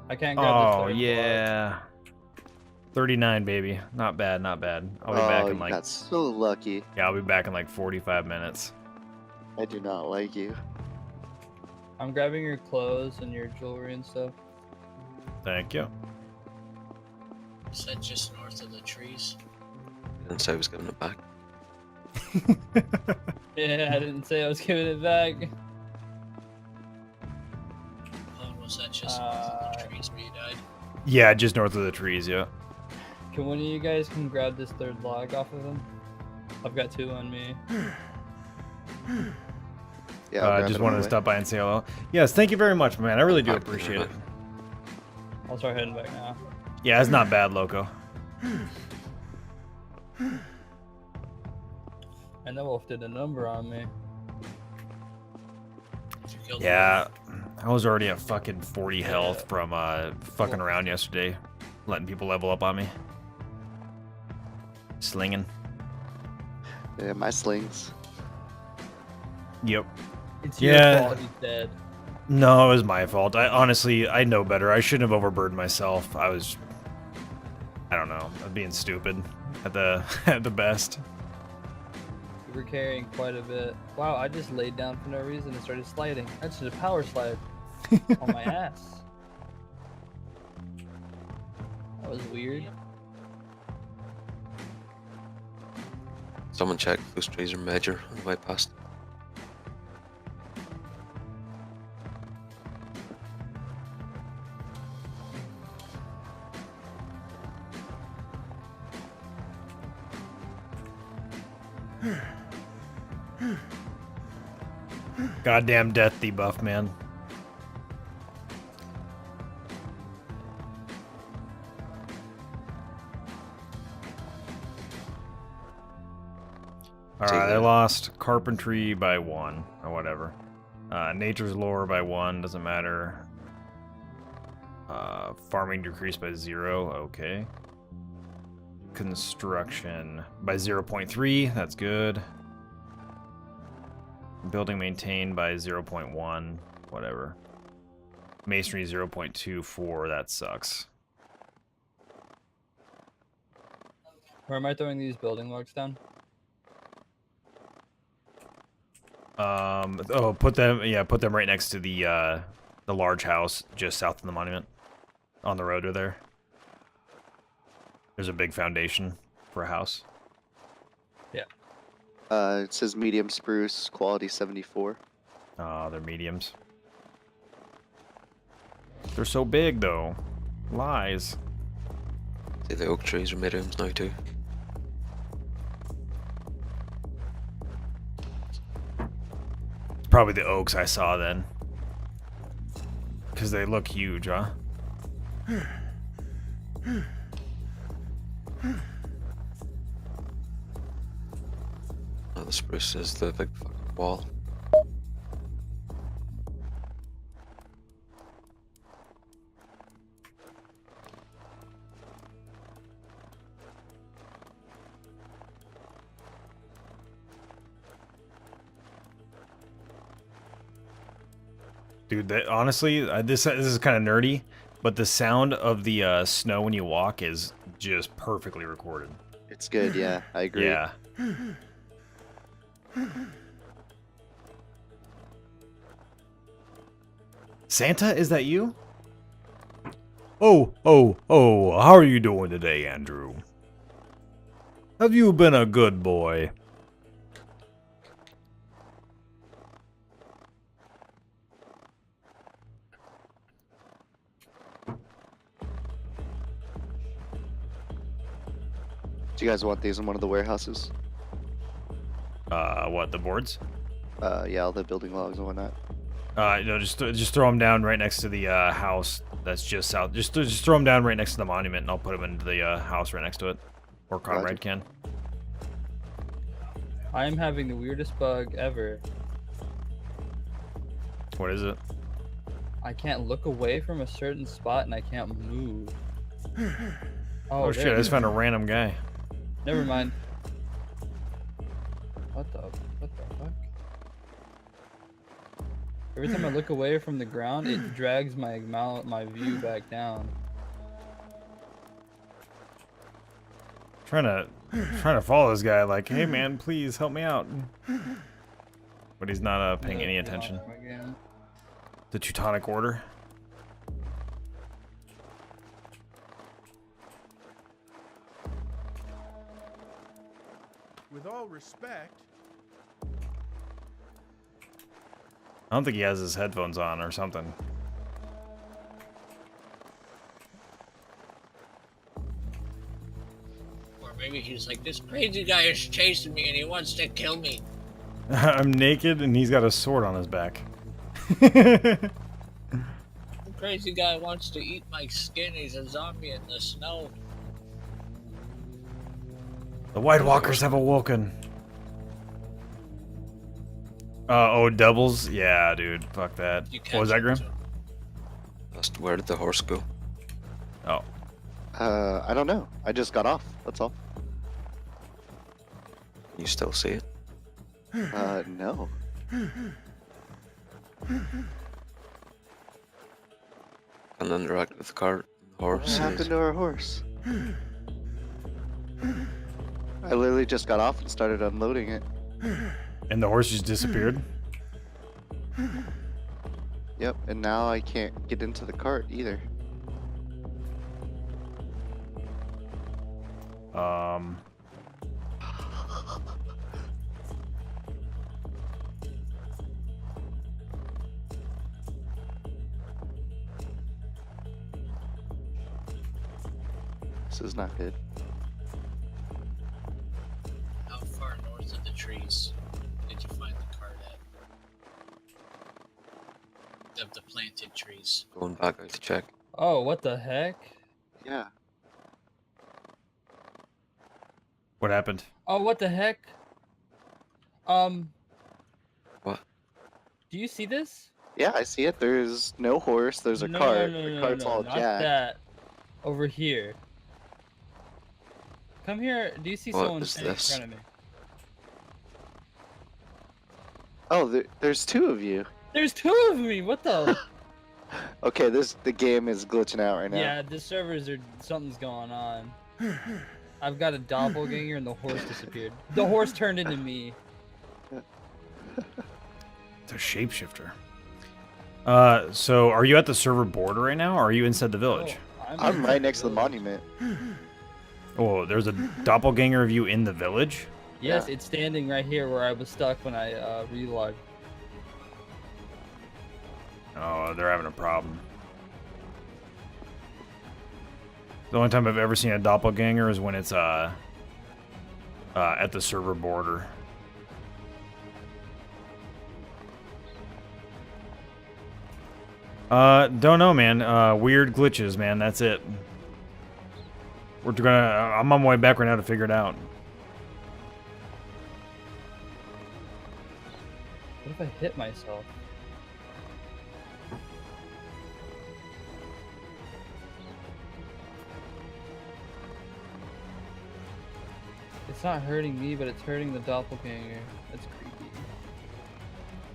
I can't grab the Oh third yeah. 39, baby. Not bad, not bad. I'll be back Oh, in you like, got so lucky. yeah, I'll be back in like 45 minutes. I do not like you. I'm grabbing your clothes and your jewelry and stuff. Thank you. Is that just north of the trees? Didn't say I was giving it back. Yeah, I didn't say I was giving it back. Oh, was that just north of the trees where you died? Yeah, just north of the trees, yeah. Can one of you guys come grab this third log off of him? I've got 2 on me. Yeah, I just wanted to stop by and say hello. Yes, thank you very much, man. I really do appreciate it. I'll start heading back now. Yeah, it's not bad, Loco. And the wolf did a number on me. You killed Yeah, I was already at fucking 40 Yeah. health from fucking around yesterday, letting people level up on me. Slinging. Yeah, my slings. Yep. It's your Yeah. fault he's dead. No, it was my fault. I honestly, I know better. I shouldn't have overburdened myself. I don't know, I'm being stupid at the at the best. You were carrying quite a bit. Wow, I just laid down for no reason and started sliding. I just did a power slide on my ass. That was weird. Someone check if those trees are major on the way past. Goddamn death debuff, man. Alright, I lost carpentry by 1, or whatever. Nature's lore by 1, doesn't matter. Farming decreased by 0, okay. Construction by 0.3, that's good. Building maintained by 0.1, whatever. Masonry 0.24, that sucks. Where am I throwing these building logs down? Put them right next to the large house just south of the monument. On the road to there. There's a big foundation for a house. Yeah. It says medium spruce, quality 74. They're mediums. They're so big though. Lies. See, the oak trees are mediums now too. It's probably the oaks I saw then. Because they look huge, huh? Oh, the spruce is the big fucking wall. Dude, honestly, this is kind of nerdy, but the sound of the snow when you walk is just perfectly recorded. It's good, yeah, I agree. Yeah. Santa, is that you? Oh, how are you doing today, Andrew? Have you been a good boy? Do you guys want these in one of the warehouses? What, the boards? Yeah, all the building logs and whatnot. No, just throw them down right next to the house that's just south. Just throw them down right next to the monument, and I'll put them into the house right next to it. Or Conrad can. I am having the weirdest bug ever. What is it? I can't look away from a certain spot and I can't move. Oh shit, there I it just is. found a random guy. Never mind. What the fuck? Every time I look away from the ground, it drags my view back down. Trying to follow this guy. Like, hey man, please help me out. But he's not paying any attention. The Teutonic Order. With all respect. I don't think he has his headphones on or something. Or maybe he's like, this crazy guy is chasing me and he wants to kill me. I'm naked and he's got a sword on his back. The crazy guy wants to eat my skin. He's a zombie in the snow. The White Walkers have awoken. Oh, doubles? Yeah, dude. Fuck that. What was that, Grim? Where did the horse go? Oh. I don't know. I just got off. That's all. Can you still see it? No. And interact with the cart, horse. What happened to our horse? I literally just got off and started unloading it. And the horse just disappeared? Yep, and now I can't get into the cart either. This is not good. How far north of the trees did you find the cart at? Of the planted trees. Going back out to check. Oh, what the heck? Yeah. What happened? Oh, what the heck? What? Do you see this? Yeah, I see it. There's no horse. There's a cart. The cart's all not jacked. that. Over here. Come here. Do you see What someone is standing this? in front of me? Oh, there's two of you. There's two of me. What the? Okay, the game is glitching out right now. Yeah, the servers are something's going on. I've got a doppelganger and the horse disappeared. The horse turned into me. It's a shapeshifter. So are you at the server border right now, or are you inside the village? Oh, I'm right next to the monument. Oh, there's a doppelganger of you in the village? Yes, Yeah. it's standing right here where I was stuck when I relogged. Oh, they're having a problem. The only time I've ever seen a doppelganger is when it's at the server border. Don't know, man. Weird glitches, man. That's it. I'm on my way back right now to figure it out. What if I hit myself? It's not hurting me, but it's hurting the doppelganger. That's creepy.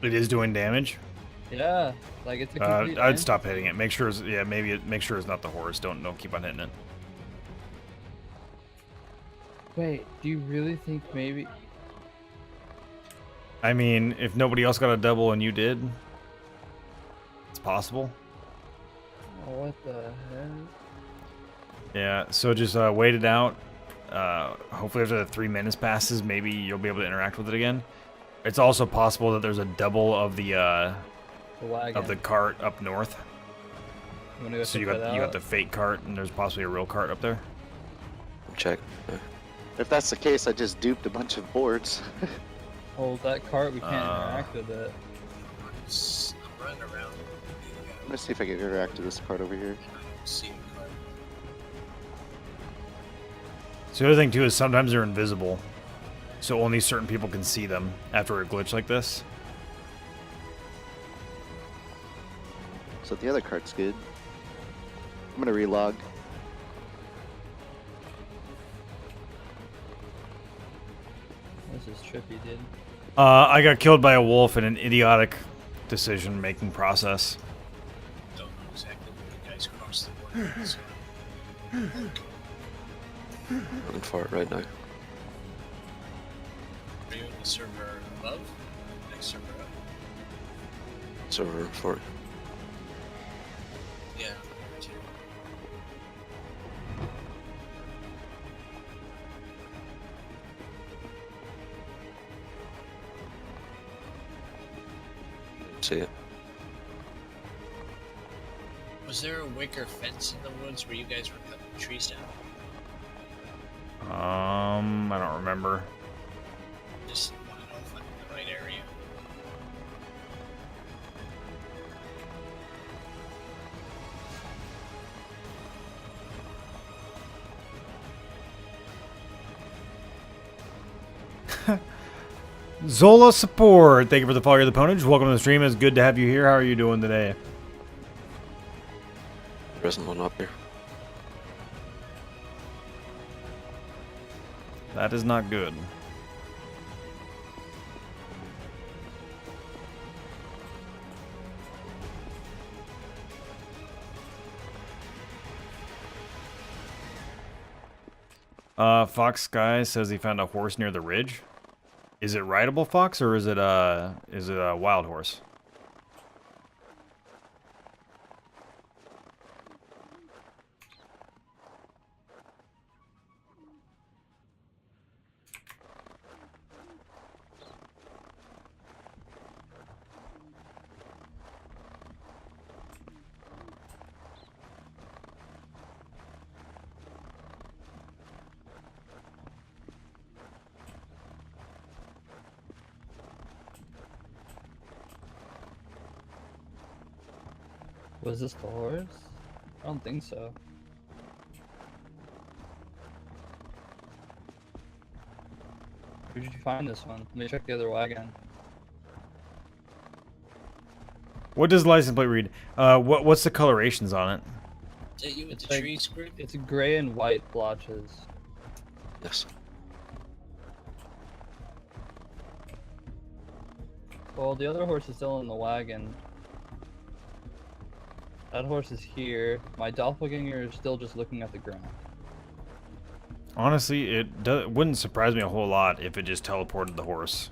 It is doing damage. Yeah, like it's a complete I'd stop hitting it. Make sure it's make sure it's not the horse. Don't keep on hitting it. Wait, do you really think maybe? I mean, if nobody else got a double and you did, it's possible. Oh, what the heck? Yeah, so just wait it out. Hopefully after the 3 minutes passes, maybe you'll be able to interact with it again. It's also possible that there's a double of the wagon. cart up north. You wanna go So you check got that you got out? the fake cart, and there's possibly a real cart up there. Check. If that's the case, I just duped a bunch of boards. Oh, that cart, we can't interact with it. I'm running around. I'm gonna see if I can interact with this cart over here. I don't see a cart. So the other thing too is sometimes they're invisible, so only certain people can see them after a glitch like this. So the other cart's good. I'm gonna relog. This is trippy, dude. I got killed by a wolf in an idiotic decision-making process. Don't know exactly when you guys crossed the border. So. Looking for it right now. Are you in the server above? Next server up? Server 4. Yeah. Too. See it. Was there a wicker fence in the woods where you guys were cutting trees down? I don't remember. Just want to know if I'm in the right area. Zola support. Thank you for the follow of the Pwnage. Welcome to the stream. It's good to have you here. How are you doing today? There isn't one up here. That is not good. Fox Guy says he found a horse near the ridge. Is it rideable, Fox, or is it a wild horse? Was this the horse? I don't think so. Where did you find this one? Let me check the other wagon. What does the license plate read? What's the colorations on it? Is that you with It's the like- trees group? It's gray and white blotches. Yes. Well, the other horse is still in the wagon. That horse is here. My doppelganger is still just looking at the ground. Honestly, it wouldn't surprise me a whole lot if it just teleported the horse.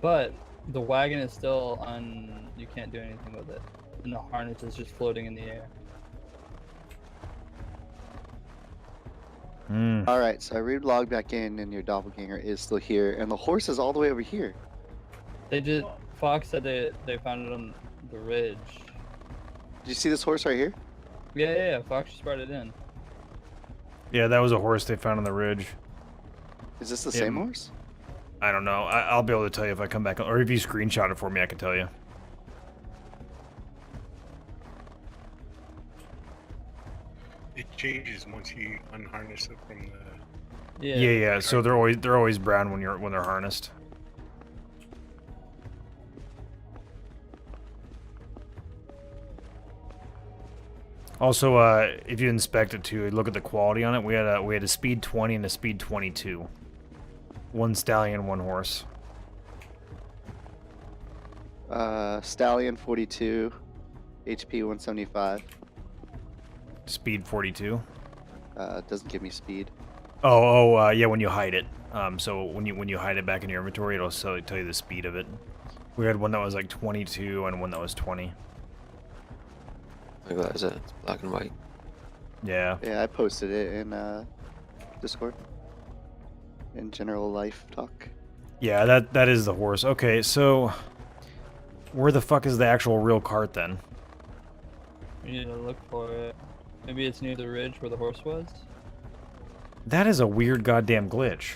But the wagon is still on. You can't do anything with it. And the harness is just floating in the air. Hmm. Alright, so I re-logged back in and your doppelganger is still here, and the horse is all the way over here. They just. Fox said they found it on the ridge. Did you see this horse right here? Yeah. Fox just brought it in. Yeah, that was a horse they found on the ridge. Is this the Yeah, same horse? I don't know. I'll be able to tell you if I come back, or if you screenshot it for me, I can tell you. It changes once you unharness it from the. Yeah. So they're always brown when they're harnessed. Also, if you inspect it too, look at the quality on it. We had a speed 20 and a speed 22. One stallion, one horse. Stallion 42, HP 175. Speed 42. Doesn't give me speed. Yeah, when you hide it. So when you hide it back in your inventory, it'll tell you the speed of it. We had one that was like 22 and one that was 20. I think that is it. It's black and white. Yeah. Yeah, I posted it in Discord. In general life talk. Yeah, that is the horse. Okay, so where the fuck is the actual real cart then? We need to look for it. Maybe it's near the ridge where the horse was? That is a weird goddamn glitch.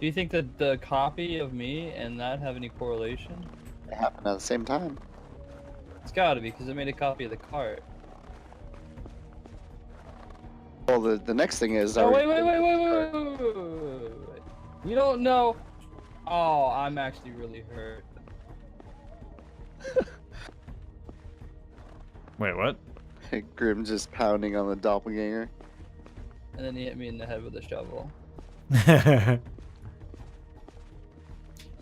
Do you think that the copy of me and that have any correlation? It happened at the same time. It's gotta be, because it made a copy of the cart. Well, the next thing is. Oh, wait. We don't know. Oh, I'm actually really hurt. Wait, what? Grim just pounding on the doppelganger. And then he hit me in the head with a shovel.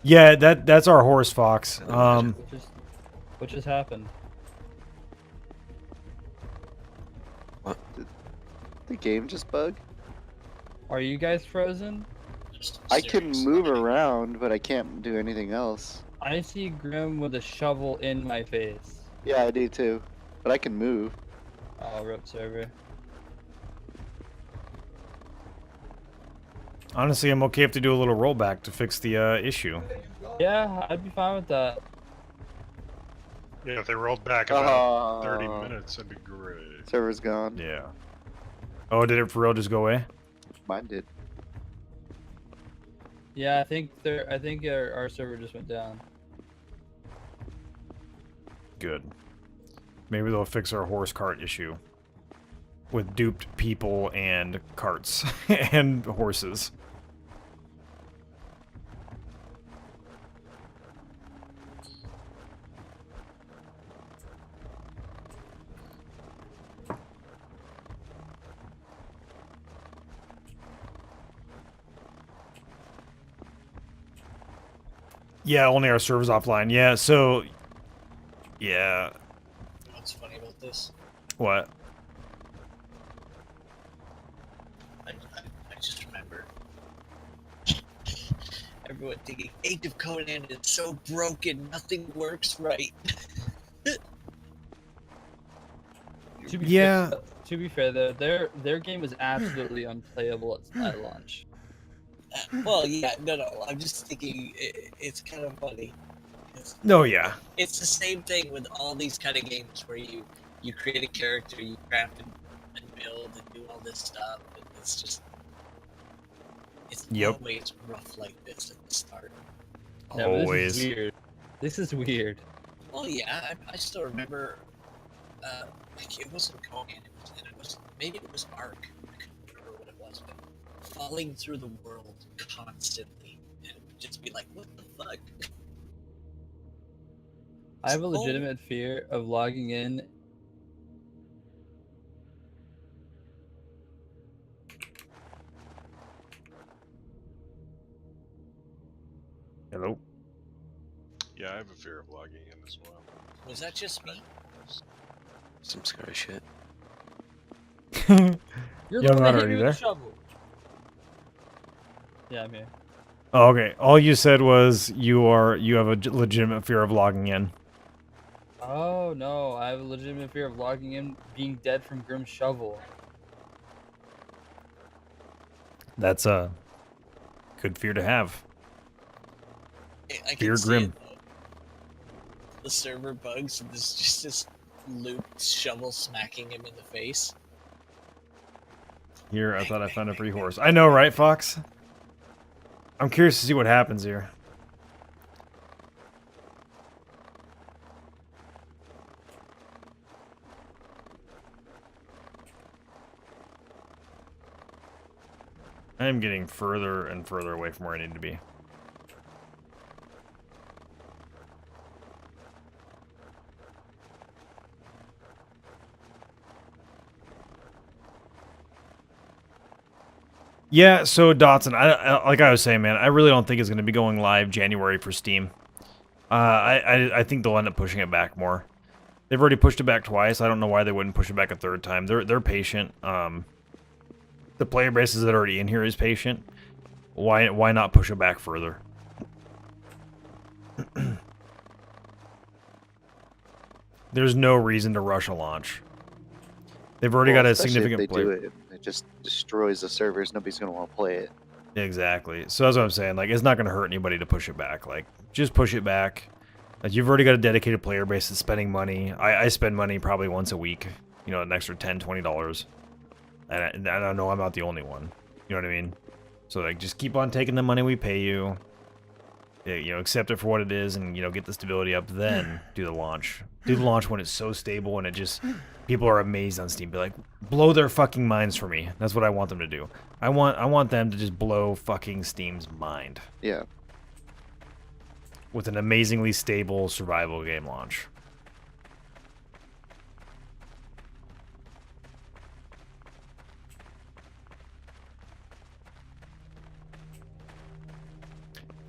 Yeah, that's our horse, Fox. What just happened? The game just bugged. Are you guys frozen? I can move around, but I can't do anything else. I see Grim with a shovel in my face. Yeah, I do too. But I can move. Oh, rip server. Honestly, I'm okay if they do a little rollback to fix the issue. Yeah, I'd be fine with that. Yeah, if they rolled back about 30 minutes, that'd be great. Server's gone. Yeah. Oh, did it for real just go away? Mine did. Yeah, I think our server just went down. Good. Maybe they'll fix our horse cart issue. With duped people and carts and horses. Yeah, only our server's offline. Yeah, so... Yeah. What's funny about this? What? I just remember everyone thinking Age of Conan is so broken, nothing works right. To be Yeah. fair, to be fair, though, their game was absolutely unplayable at launch. Well, yeah, no, I'm just thinking it's kind of funny. No, yeah. It's the same thing with all these kind of games where you create a character, you craft and build and do all this stuff, and it's just it's Yep. always rough like this at the start. Yeah, but Always. This is weird. This is weird. Well, yeah, I still remember. Like it wasn't Conan, maybe it was Ark. I couldn't remember what it was, but falling through the world constantly, and it would just be like, what the fuck? I have a legitimate fear of logging in. Hello? Yeah, I have a fear of logging in as well. Was that just me? Some scary shit. You're Young the one that Hunter, hit are me you with there? the shovel. Yeah, I'm here. Oh, okay. All you said was you have a legitimate fear of logging in. Oh no, I have a legitimate fear of logging in being dead from Grim's shovel. That's a good fear to have. I can Fear see Grim. it, though. The server bugs, and there's just this looped shovel smacking him in the face. Here, I thought I found a free horse. I know, right, Fox? I'm curious to see what happens here. I am getting further and further away from where I need to be. Yeah, so Dotson, I like I was saying, man, I really don't think it's going to be going live January for Steam. I think they'll end up pushing it back more. They've already pushed it back twice. I don't know why they wouldn't push it back a third time. They're patient. The player bases that are already in here is patient. Why not push it back further? There's no reason to rush a launch. They've already got a especially significant if they do it, it just destroys the servers. Nobody's gonna want to play it. Exactly. So that's what I'm saying. Like, it's not going to hurt anybody to push it back. Like, just push it back. Like, you've already got a dedicated player base that's spending money. I spend money probably once a week. You know, an extra $10, $20. And I know I'm not the only one. You know what I mean? So, like, just keep on taking the money we pay you. You know, accept it for what it is and, you know, get the stability up. Then do the launch. Do the launch when it's so stable and it just... People are amazed on Steam. Be like, blow their fucking minds for me. That's what I want them to do. I want them to just blow fucking Steam's mind. Yeah. With an amazingly stable survival game launch.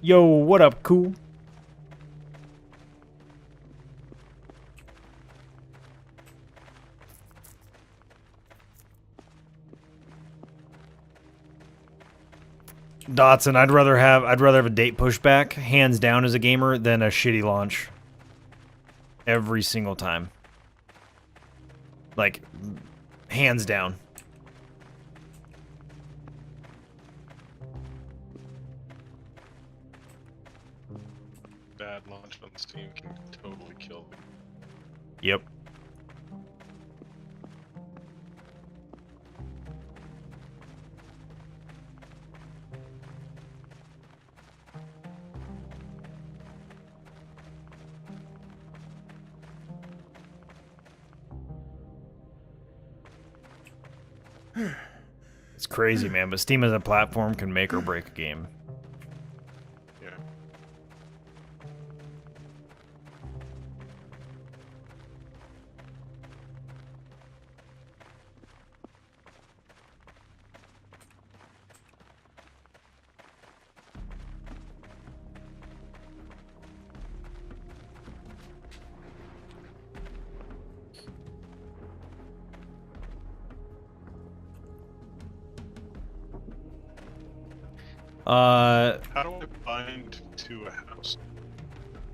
Yo, what up, cool? Dotson, I'd rather have a date pushback, hands down as a gamer, than a shitty launch. Every single time. Like, hands down. Bad launch on Steam can totally kill them. Yep. It's crazy, man, but Steam as a platform can make or break a game. Yeah. How do I bind to a house?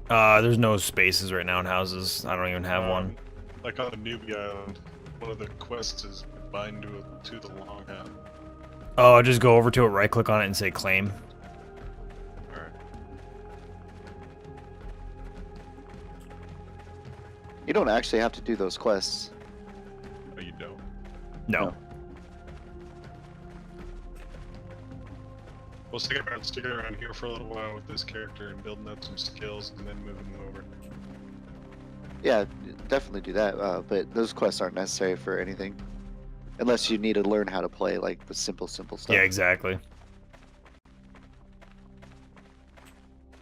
There's no spaces right now in houses. I don't even have one. Like on the newbie island, one of the quests is bind to the long house. Oh, just go over to it, right click on it, and say claim. Alright. You don't actually have to do those quests. No, you don't. No. No. We'll stick around here for a little while with this character and building up some skills and then moving them over. Yeah, definitely do that. But those quests aren't necessary for anything, unless you need to learn how to play like the simple stuff. Yeah, exactly.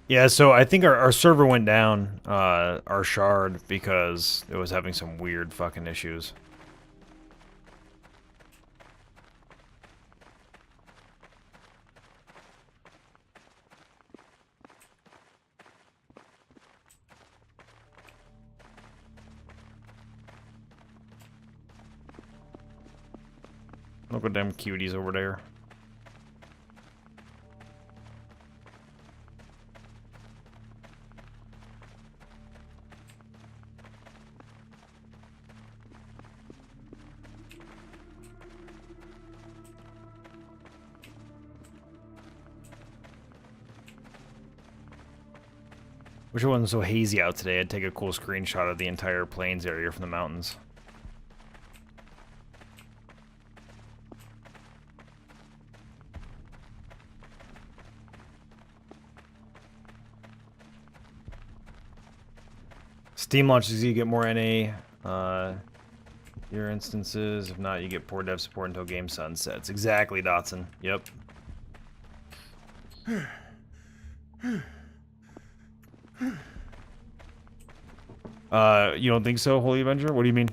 Yeah, so I think our server went down, our shard, because it was having some weird fucking issues. Look at them cuties over there. Wish it wasn't so hazy out today. I'd take a cool screenshot of the entire plains area from the mountains. Steam launches, you get more NA, your instances. If not, you get poor dev support until game sunsets. Exactly, Dotson. Yep. You don't think so, Holy Avenger? What do you mean?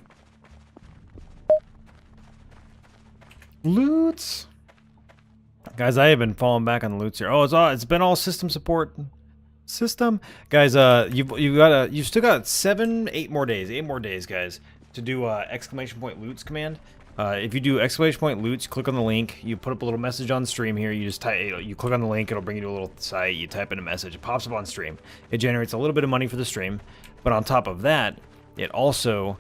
Loots. Guys, I have been falling back on the loots here. Oh, it's been all system support. System, guys. You've still got 8 more days, guys, to do exclamation point loots command. If you do exclamation point loots, click on the link. You put up a little message on stream here. You just you click on the link. It'll bring you to a little site. You type in a message. It pops up on stream. It generates a little bit of money for the stream, but on top of that, it also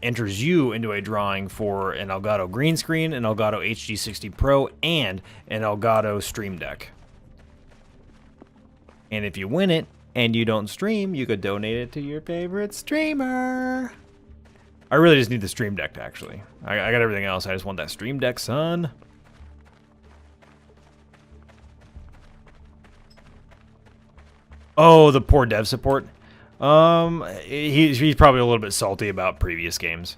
enters you into a drawing for an Elgato green screen, an Elgato HD60 Pro, and an Elgato Stream Deck. And if you win it and you don't stream, you could donate it to your favorite streamer. I really just need the Stream Deck, actually. I got everything else. I just want that Stream Deck, son. Oh, the poor dev support. He's probably a little bit salty about previous games.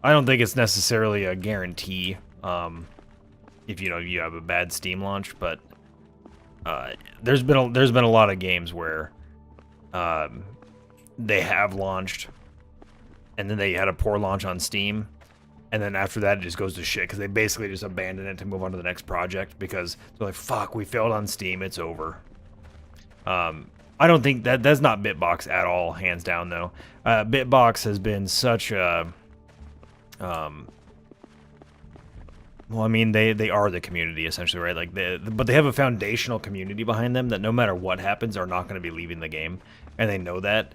I don't think it's necessarily a guarantee if you have a bad Steam launch, but there's been a lot of games where they have launched and then they had a poor launch on Steam, and then after that it just goes to shit because they basically just abandon it to move on to the next project because they're like, fuck, we failed on Steam, it's over. I don't think that's not Bitbox at all, hands down though. Bitbox has been such a well, I mean, they are the community essentially, right? Like, but they have a foundational community behind them that no matter what happens, are not going to be leaving the game, and they know that.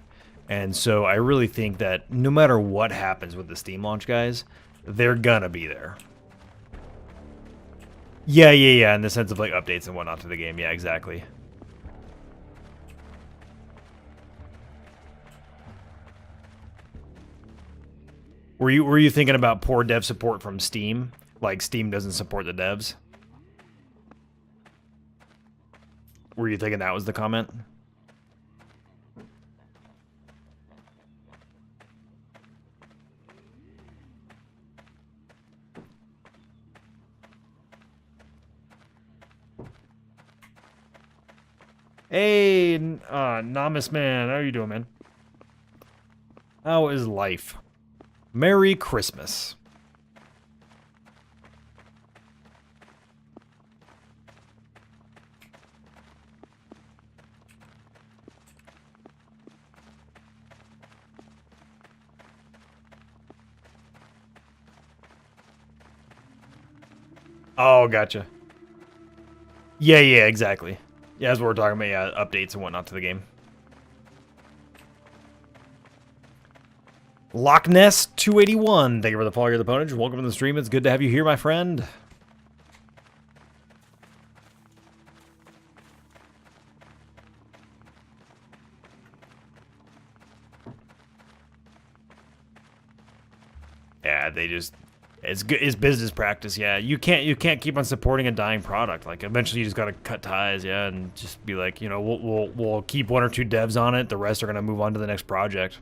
And so I really think that no matter what happens with the Steam launch, guys, they're gonna be there. Yeah, in the sense of like updates and whatnot to the game. Yeah, exactly. Were you thinking about poor dev support from Steam? Like Steam doesn't support the devs? Were you thinking that was the comment? Hey, Namus man, how are you doing, man? How is life? Merry Christmas. Oh, gotcha. Yeah, exactly. Yeah, as we're talking about, yeah, updates and whatnot to the game. Loch Ness 281, thank you for the follow, the Pwnage. Welcome to the stream. It's good to have you here, my friend. Yeah, they just it's good. It's business practice. Yeah, you can't keep on supporting a dying product. Like eventually, you just gotta cut ties. Yeah, and just be like, you know, we'll keep 1 or 2 devs on it. The rest are gonna move on to the next project.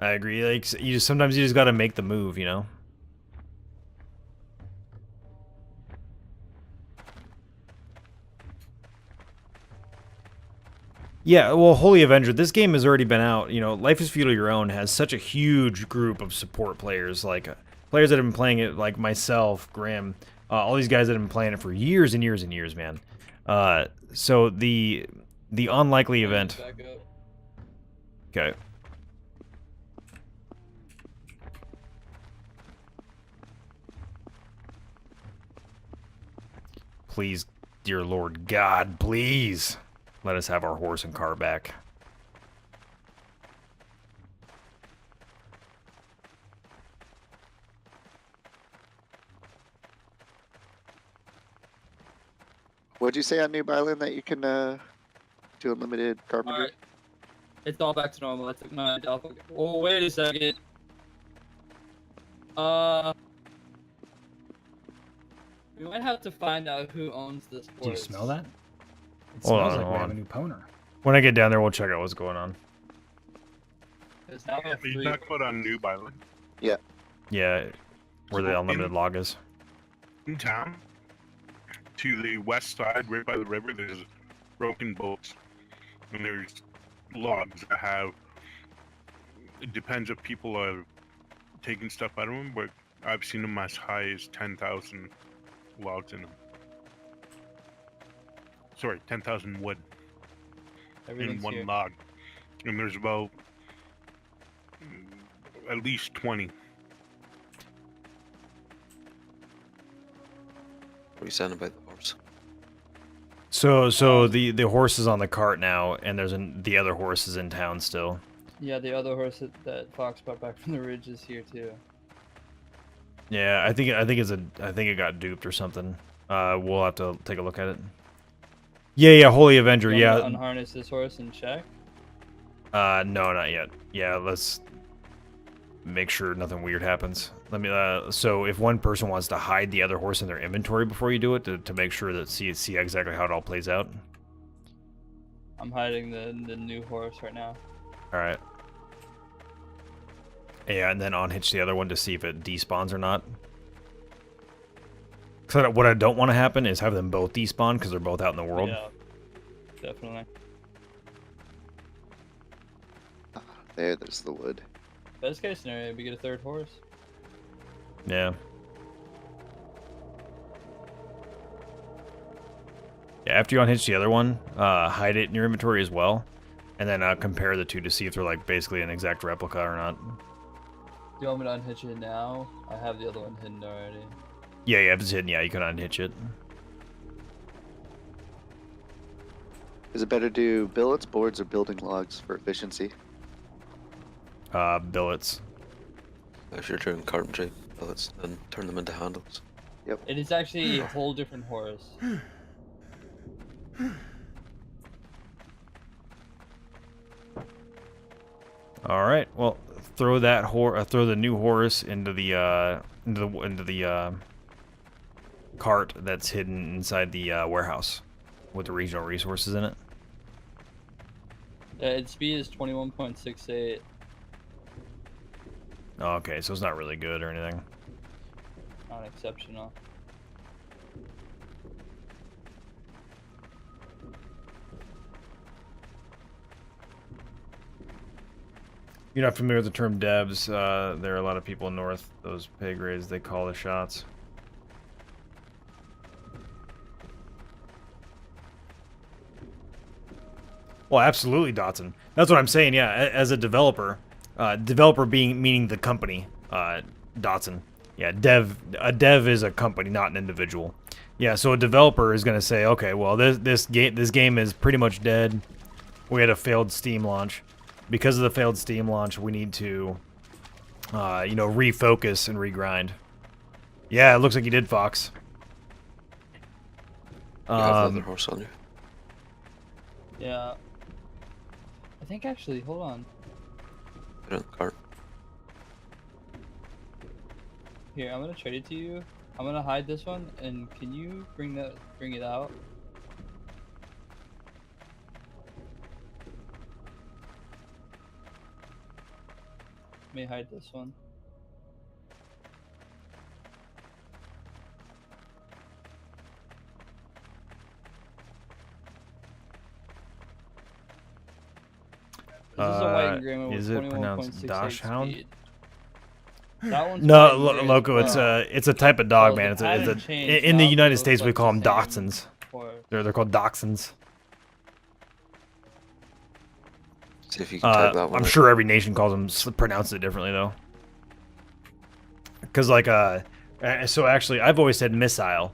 I agree. Like sometimes you just gotta make the move. You know. Yeah, well, Holy Avenger, this game has already been out. You know, Life is Feudal Your Own has such a huge group of support players, like players that have been playing it, like myself, Grim, all these guys that have been playing it for years and years and years, man. So the unlikely event. Okay. Please, dear Lord God, please. Let us have our horse and car back. What'd you say on New Island that you can do unlimited carpentry? Alright. It's all back to normal. I took my alpha. Oh, wait a second. We might have to find out who owns this horse. Do you smell that? It Hold smells on, like we hold have on. a new pwner. When I get down there, we'll check out what's going on. It's now a You free. talk about on Noob Island Yeah, where the unlimited log is. in town. To the west side, right by the river, there's broken boats, and there's logs that have. It depends if people are taking stuff out of them, but I've seen them as high as 10,000 logs in them. Sorry, 10,000 wood in Everything's one here. log, and there's about at least 20. What are you saying about the horse? So the horse is on the cart now, and the other horse is in town still. Yeah, the other horse that Fox brought back from the ridge is here too. Yeah, I think it got duped or something. We'll have to take a look at it. Yeah, Holy Avenger. You Yeah. want me to unharness this horse and check? No, not yet. Yeah, let's make sure nothing weird happens. Let me. So if one person wants to hide the other horse in their inventory before you do it, to make sure that see exactly how it all plays out. I'm hiding the new horse right now. All right. Yeah, and then unhitch the other one to see if it despawns or not. So what I don't want to happen is have them both despawn because they're both out in the world. Yeah, definitely. There's the wood. Best case scenario, we get a third horse. Yeah. Yeah, after you unhitch the other one, hide it in your inventory as well, and then compare the two to see if they're like basically an exact replica or not. Do you want me to unhitch it now? I have the other one hidden already. Yeah, if it's hidden, yeah, you can unhitch it. Is it better to do billets, boards, or building logs for efficiency? Billets. If you're doing carpentry, let's then turn them into handles. It is actually a whole different horse. All right, well, throw that throw the new horse into the cart that's hidden inside the warehouse with the regional resources in it. Its speed is 21.68. Okay, so it's not really good or anything. Not exceptional. You're not familiar with the term devs. There are a lot of people north, those pay grades, they call the shots. Well, absolutely, Dotson. That's what I'm saying, yeah. As a developer, developer meaning the company, Dotson. Yeah, a dev is a company, not an individual. Yeah, so a developer is going to say, okay, well, this game is pretty much dead. We had a failed Steam launch. Because of the failed Steam launch, we need to, refocus and regrind. Yeah, it looks like you did, Fox. You have the other horse on you. Yeah. I think actually, hold on. Put it in the cart. Here, I'm gonna trade it to you. I'm gonna hide this one, and can you bring it out? Let me hide this one. This is a white agreement with is it pronounced 21.68 Dachshund? speed. That one's No, white and gray as Loco, well. it's a type of dog, Well, man. the pattern changed In the now, United but it States we looks call them like the same dachshunds. horse. They're called dachshunds. See if you can type that one. I'm out. sure every nation calls them pronounce it differently though. Cause like so actually I've always said missile,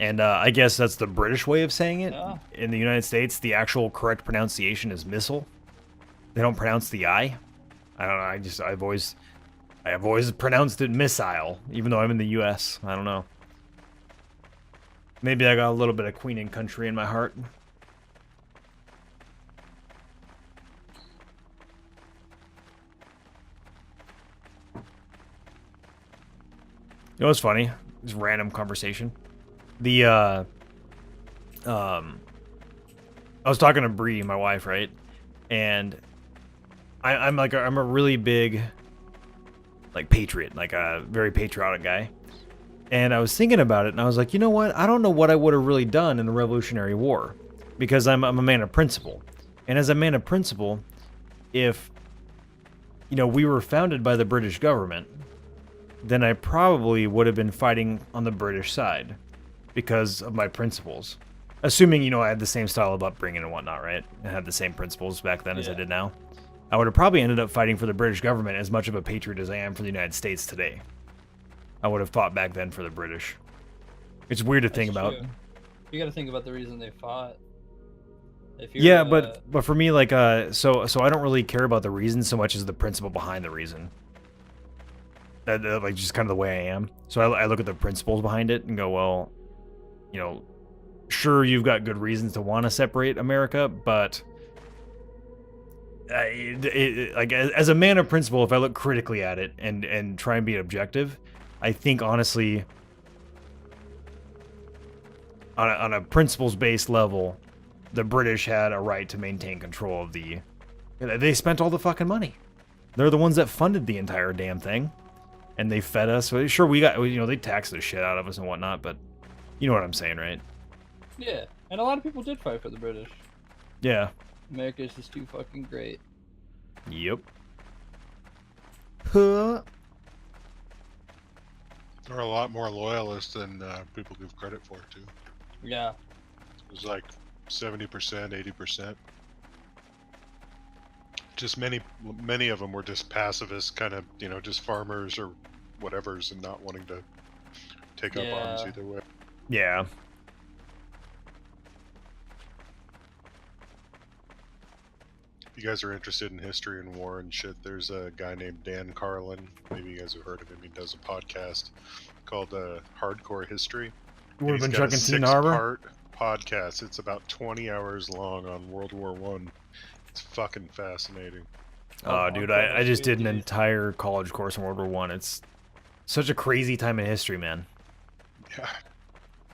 and I guess that's the British way of saying it. Yeah. In the United States, the actual correct pronunciation is missile. They don't pronounce the I. I don't know. I've always pronounced it missile, even though I'm in the U.S. I don't know. Maybe I got a little bit of Queen and Country in my heart. You know what's funny? This random conversation. I was talking to Bree, my wife, right? And I'm a really big patriot, like a very patriotic guy. And I was thinking about it, and I was like, you know what? I don't know what I would have really done in the Revolutionary War, because I'm a man of principle. And as a man of principle, if we were founded by the British government, then I probably would have been fighting on the British side because of my principles. Assuming, I had the same style of upbringing and whatnot, right? I had the same principles back then as I did now. I would have probably ended up fighting for the British government as much of a patriot as I am for the United States today. I would have fought back then for the British. It's weird to think about. True. You gotta think about the reason they fought. Yeah, but for me, so I don't really care about the reason so much as the principle behind the reason. That just kind of the way I am. So I look at the principles behind it and go, well, sure, you've got good reasons to want to separate America, but as a man of principle, if I look critically at it and try and be objective, I think honestly, on a principles-based level, the British had a right to maintain control of the. They spent all the fucking money. They're the ones that funded the entire damn thing, and they fed us. Sure, we got they taxed the shit out of us and whatnot, but you know what I'm saying, right? Yeah, and a lot of people did fight for the British. Yeah. America's just too fucking great. Yep. There are a lot more loyalists than people give credit for, too. Yeah. It was like 70%, 80%. Just many of them were just pacifists, kind of, just farmers or whatever's, and not wanting to take up arms Yeah. either way. Yeah. If you guys are interested in history and war and shit, there's a guy named Dan Carlin. Maybe you guys have heard of him. He does a podcast called Hardcore History. Would have He's been got a chucking Teen Harbor. 6-part podcast. It's about 20 hours long on World War One. It's fucking fascinating. Oh, dude, I just did an entire college course in World War One. It's such a crazy time in history, man. Yeah.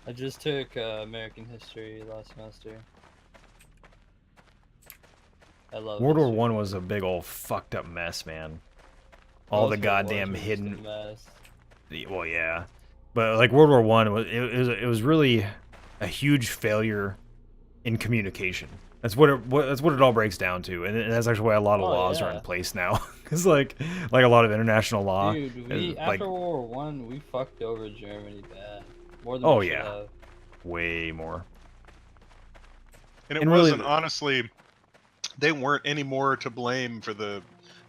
I just took American history last semester. I love World War history. One was a big old fucked up mess, man. All the Most of it was goddamn just a hidden. mess. Well, yeah, but like World War One was it was really a huge failure in communication. That's what it all breaks down to, and that's actually why a lot of Oh, laws are in yeah. place now. It's like a lot of international law. Dude, is, after like, World War One, we fucked over Germany bad. More than Oh, we should yeah. have. way more. And it And really- wasn't, honestly, they weren't any more to blame for the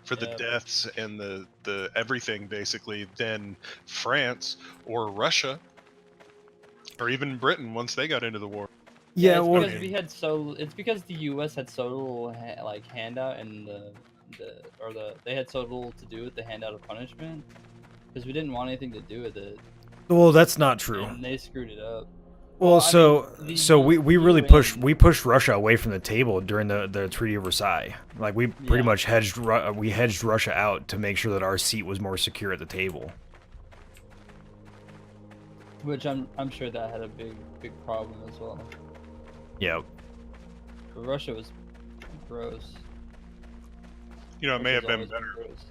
Yeah. deaths and the everything, basically, than France or Russia or even Britain once they got into the war. Yeah, it's well, because we had so. It's because the U.S. had so little handout, and they had so little to do with the handout of punishment, because we didn't want anything to do with it, well, that's not true. and they screwed it up. Well, Well, I so mean, so we the really UN pushed Russia away from the table during the Treaty of Versailles. Like we pretty Yeah. much hedged Russia out to make sure that our seat was more secure at the table. Which I'm sure that had a big problem as well. Yeah. But Russia was gross. It may have been Russia's always better, gross.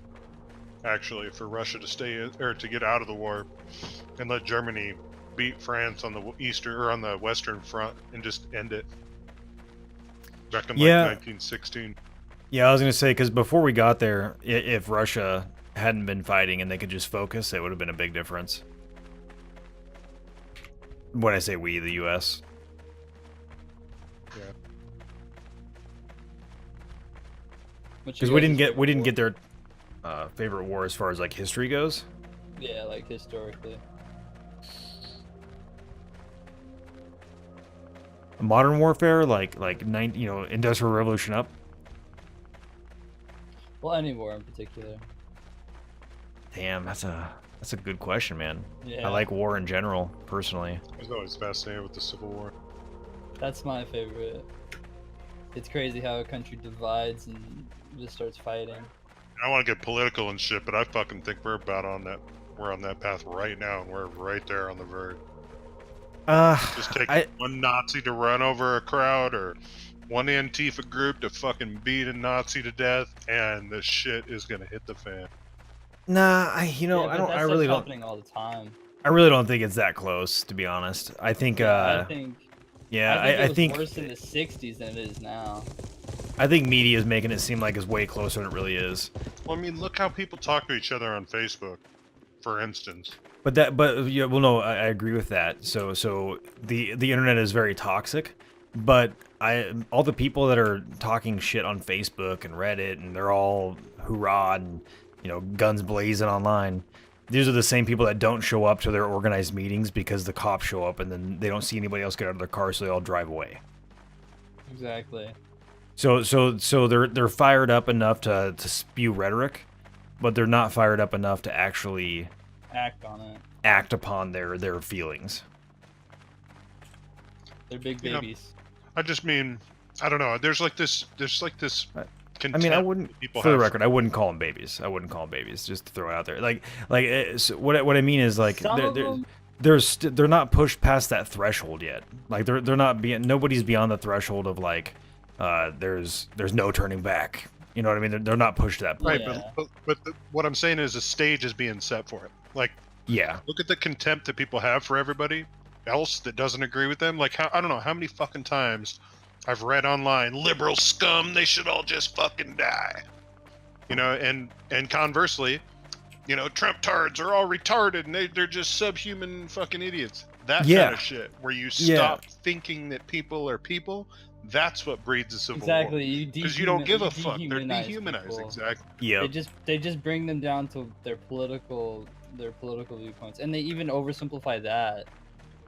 actually, for Russia to stay in, or to get out of the war and let Germany beat France on the eastern or on the western front and just end it. Back in Yeah. 1916. Yeah, I was gonna say because before we got there, if Russia hadn't been fighting and they could just focus, it would have been a big difference. When I say we, the U.S. Yeah. What's Because your we guys' didn't favorite get war? their favorite war as far as like history goes. Yeah, like historically. Modern warfare, like Industrial Revolution up. Well, any war in particular. Damn, that's a good question, man. Yeah. I like war in general, personally. I was always fascinated with the Civil War. That's my favorite. It's crazy how a country divides and just starts fighting. I want to get political and shit, but I fucking think we're on that path right now, and we're right there on the verge. Just take one Nazi to run over a crowd, or one Antifa group to fucking beat a Nazi to death, and the shit is gonna hit the fan. Nah, I really don't. Happening all the time. I really don't think it's that close, to be honest. I think. I think. Yeah, I I think. it was worse in the '60s than it is now. I think media is making it seem like it's way closer than it really is. Well, I mean, look how people talk to each other on Facebook, for instance. No, I agree with that. So the internet is very toxic, but all the people that are talking shit on Facebook and Reddit, and they're all hoorah and guns blazing online. These are the same people that don't show up to their organized meetings because the cops show up and then they don't see anybody else get out of their car, so they all drive away. Exactly. So they're fired up enough to spew rhetoric, but they're not fired up enough to actually Act on it. act upon their feelings. They're big You know, babies. I just mean, I don't know. There's like this contempt I mean, I wouldn't. people For the have record, I wouldn't call them babies. I wouldn't call them babies. Just to throw it out there. What I mean is like Some of them- they're not pushed past that threshold yet. Like they're not nobody's beyond the threshold of like there's no turning back. You know what I mean? They're not pushed to that point. Right, Yeah. but what I'm saying is a stage is being set for it. Like, Yeah. look at the contempt that people have for everybody else that doesn't agree with them. Like, I don't know how many fucking times I've read online, liberal scum, they should all just fucking die. And conversely, Trump tards are all retarded and they're just subhuman fucking idiots. That Yeah. kind of shit, where you stop thinking that people are people. That's what breeds a civil war. Exactly. Because you don't give a fuck. They're dehumanize dehumanized. people. Exactly. Yep. They just bring them down to their political viewpoints, and they even oversimplify that.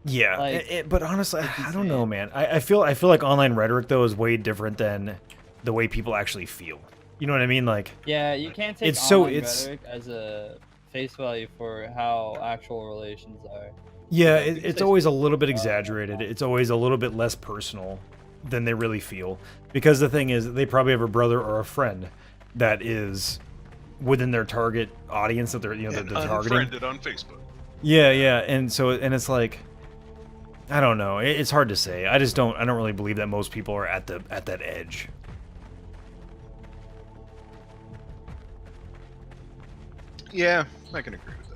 Yeah, Like, but honestly, it's I don't know, insane. man. I feel like online rhetoric though is way different than the way people actually feel. You know what I mean? Like, Yeah, you can't take It's so- online it's- rhetoric as a face value for how actual relations are. yeah, You know, people it's say always a stupid little bit stuff. exaggerated. It's always a little bit less personal than they really feel. Because the thing is, they probably have a brother or a friend that is within their target audience that they're that And they're targeting. unfriended on Facebook. Yeah, and so it's like, I don't know. It's hard to say. I don't really believe that most people are at that edge. Yeah, I can agree with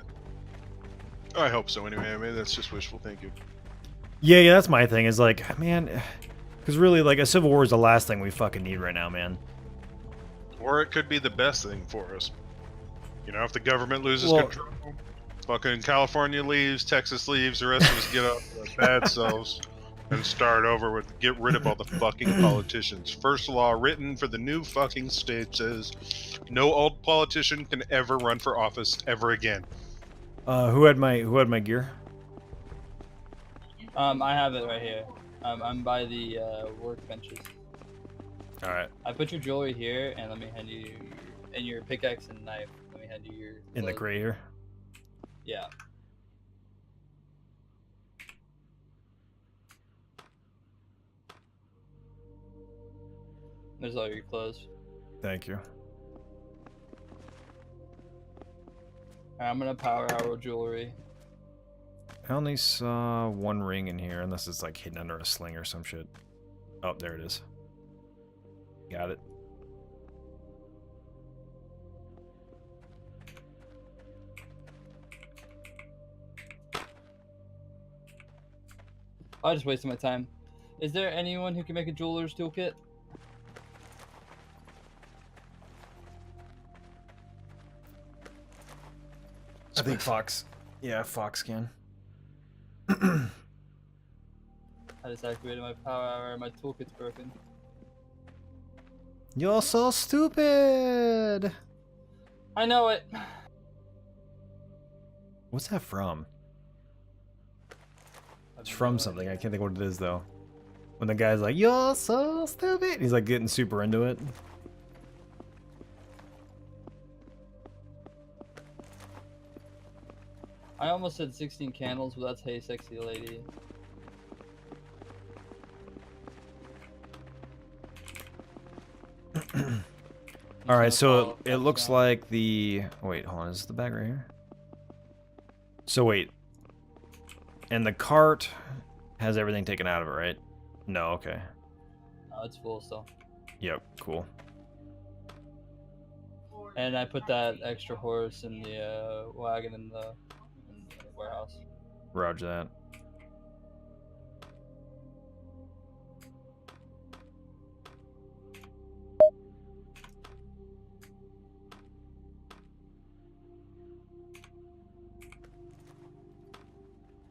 that. I hope so. Anyway, I mean that's just wishful thinking. Yeah, that's my thing. Is like, man, because really, like, a civil war is the last thing we fucking need right now, man. Or it could be the best thing for us. You know, if the government loses Well- control, fucking California leaves, Texas leaves, the rest of us get up our bad selves and start over with get rid of all the fucking politicians. First law written for the new fucking state says no old politician can ever run for office ever again. Who had my gear? I have it right here. I'm by the workbenches. All right, I put your jewelry here, and let me hand you your pickaxe and knife. Let me hand you your in the clothes. crate here. Yeah. There's all your clothes. Thank you. Alright, I'm gonna power hour jewelry. I only saw one ring in here, unless it's like hidden under a sling or some shit. Oh, there it is. Got it. I just wasted my time. Is there anyone who can make a jeweler's toolkit? I think Fox. Yeah, Fox can. I just activated my power hour. My toolkit's broken. You're so stupid. I know it. What's that from? It's from something. I can't think what it is though. When the guy's like, "You're so stupid," he's like getting super into it. I almost said 16 candles, but that's Hey Sexy Lady. All right, so it looks like the. Wait, hold on. Is this the bag right here? So wait. And the cart has everything taken out of it, right? No, okay. Oh, it's full still. Yep, cool. And I put that extra horse in the wagon in the warehouse. Roger that.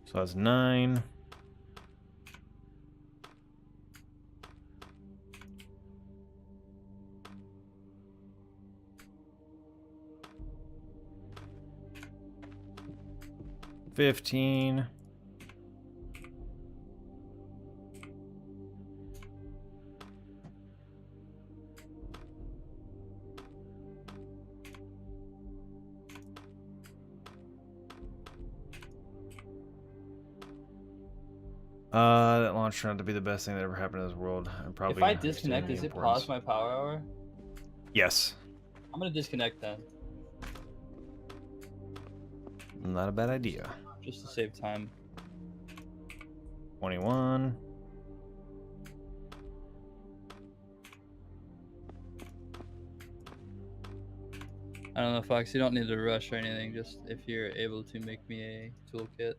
So that's 9. $15. That launch turned out to be the best thing that ever happened in this world. I'm probably If I disconnect, does it pause my power hour? Yes. I'm gonna disconnect then, Not a bad idea. just to save time. 21. I don't know, Fox. You don't need to rush or anything. Just if you're able to make me a toolkit.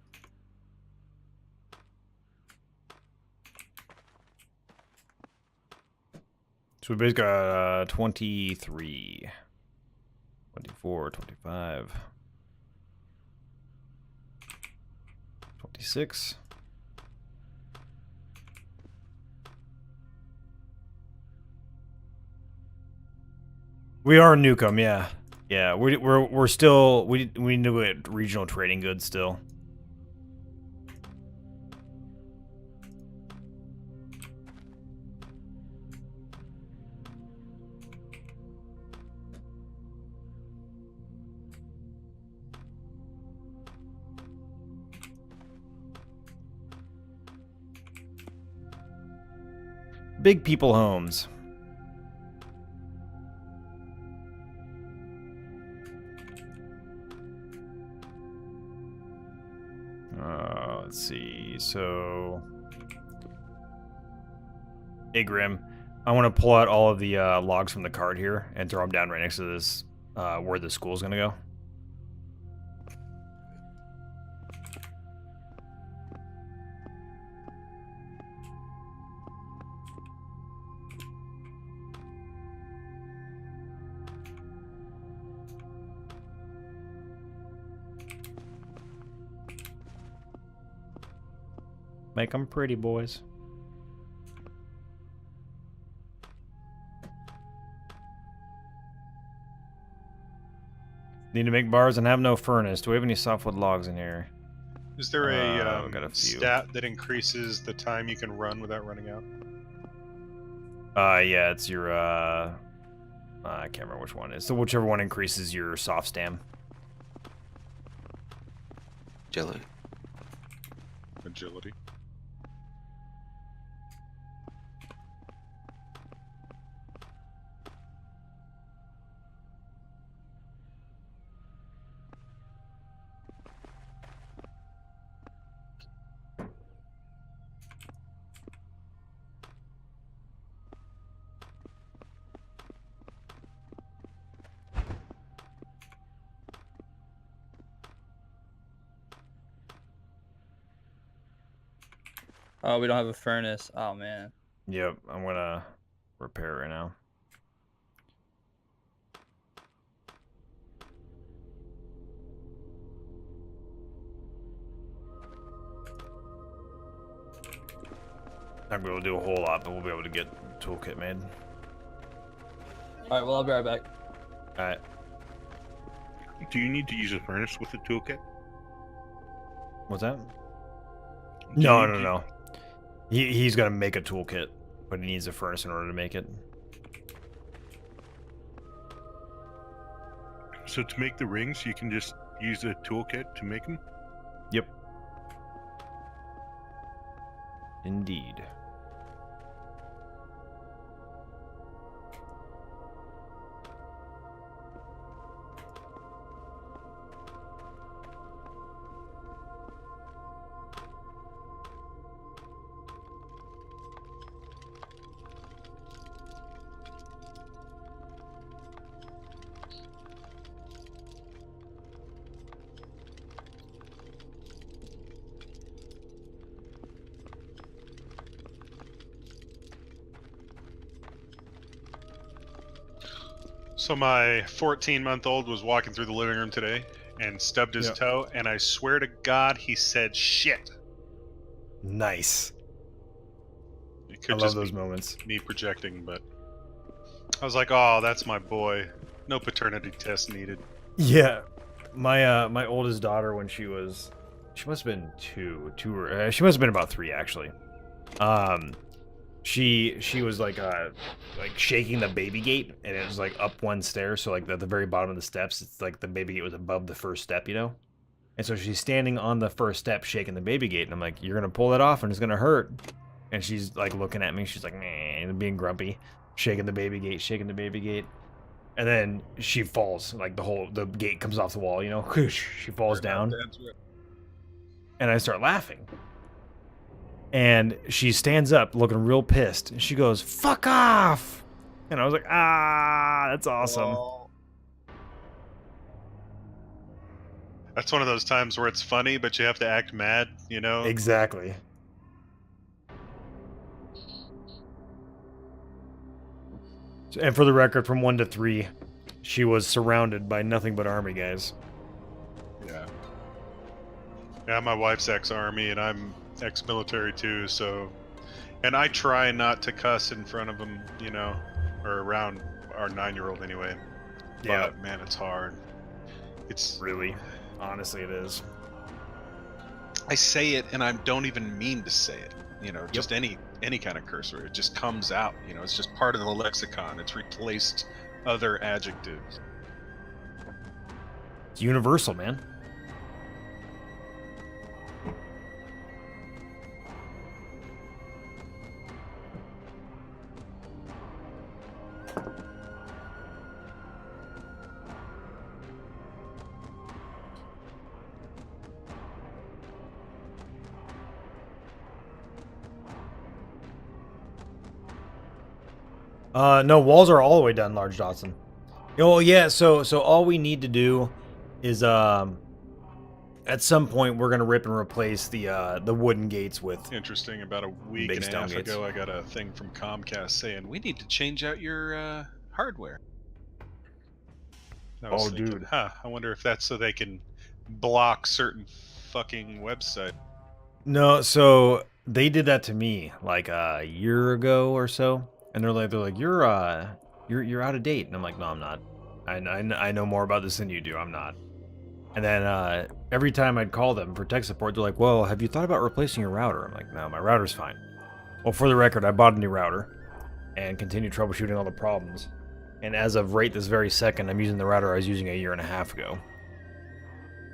So we basically got 23, 24, 25, 26. We are Nukem, yeah. Yeah, we're still we need to get regional trading goods still. Big people homes. Let's see. So, hey Grim, I want to pull out all of the logs from the cart here and throw them down right next to this where the school's gonna go. Make them pretty, boys. Need to make bars and have no furnace. Do we have any softwood logs in here? Is there a, got a few. stat that increases the time you can run without running out? Yeah, it's your, I can't remember which one it is. So whichever one increases your soft stam. Agility. Agility. Oh, we don't have a furnace. Oh man. Yep, I'm gonna repair it right now. Not gonna be able to do a whole lot, but we'll be able to get a toolkit made. Alright, well I'll be right back. Alright. Do you need to use a furnace with the toolkit? What's that? Do No, you- no, do- no. He's gonna make a toolkit, but he needs a furnace in order to make it. So to make the rings, you can just use a toolkit to make them? Yep. Indeed. So my 14-month-old was walking through the living room today and stubbed his Yep. toe, and I swear to God he said shit. Nice. It I could love just those be moments. me projecting, but I was like, oh, that's my boy. No paternity test needed. Yeah, my oldest daughter, when she must have been she must have been about 3 actually. She was like shaking the baby gate, and it was like up one stair, so like at the very bottom of the steps, it's like the baby gate was above the first step, you know. And so she's standing on the first step, shaking the baby gate, and I'm like, "You're gonna pull it off, and it's gonna hurt." And she's like looking at me, she's like, "Nah," and being grumpy, shaking the baby gate. And then she falls, like the gate comes off the wall, you know. She falls down, and I start laughing. And she stands up, looking real pissed, and she goes, "Fuck off!" And I was like, "Ah, that's awesome." That's one of those times where it's funny, but you have to act mad, you know? Exactly. And for the record, from 1 to 3, she was surrounded by nothing but army guys. Yeah. Yeah, my wife's ex-army, and I'm ex-military too, so... And I try not to cuss in front of them, you know, or around our 9-year-old anyway. Yeah. But man, it's hard. It's Really, honestly, it is. I say it, and I don't even mean to say it. You know, just any kind of curse word. It just comes out. You know, it's just part of the lexicon. It's replaced other adjectives. It's universal, man. No, walls are all the way done, Large Dotson. Oh yeah, so all we need to do is at some point we're gonna rip and replace the wooden gates with Interesting. About a week big and a stone half gates. ago, I got a thing from Comcast saying we need to change out your hardware. I was thinking, dude. I wonder if that's so they can block certain fucking website. No, so they did that to me like a year ago or so, and they're like you're out of date, and I'm like, no, I'm not. I know more about this than you do. I'm not. And then every time I'd call them for tech support, they're like, well, have you thought about replacing your router? I'm like, no, my router's fine. Well, for the record, I bought a new router and continue troubleshooting all the problems. And as of right this very second, I'm using the router I was using a year and a half ago.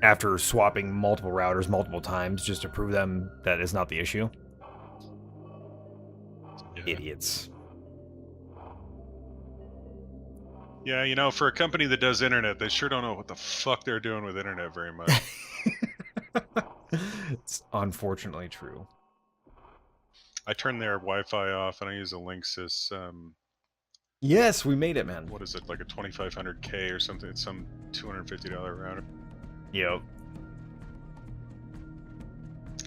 After swapping multiple routers multiple times just to prove them that it's not the issue. Yeah. Idiots. Yeah, you know, for a company that does internet, they sure don't know what the fuck they're doing with internet very much. It's unfortunately true. I turn their Wi-Fi off and I use a Linksys. Yes, we made it, man. What is it, like a 2500K or something? It's some $250 router. Yep.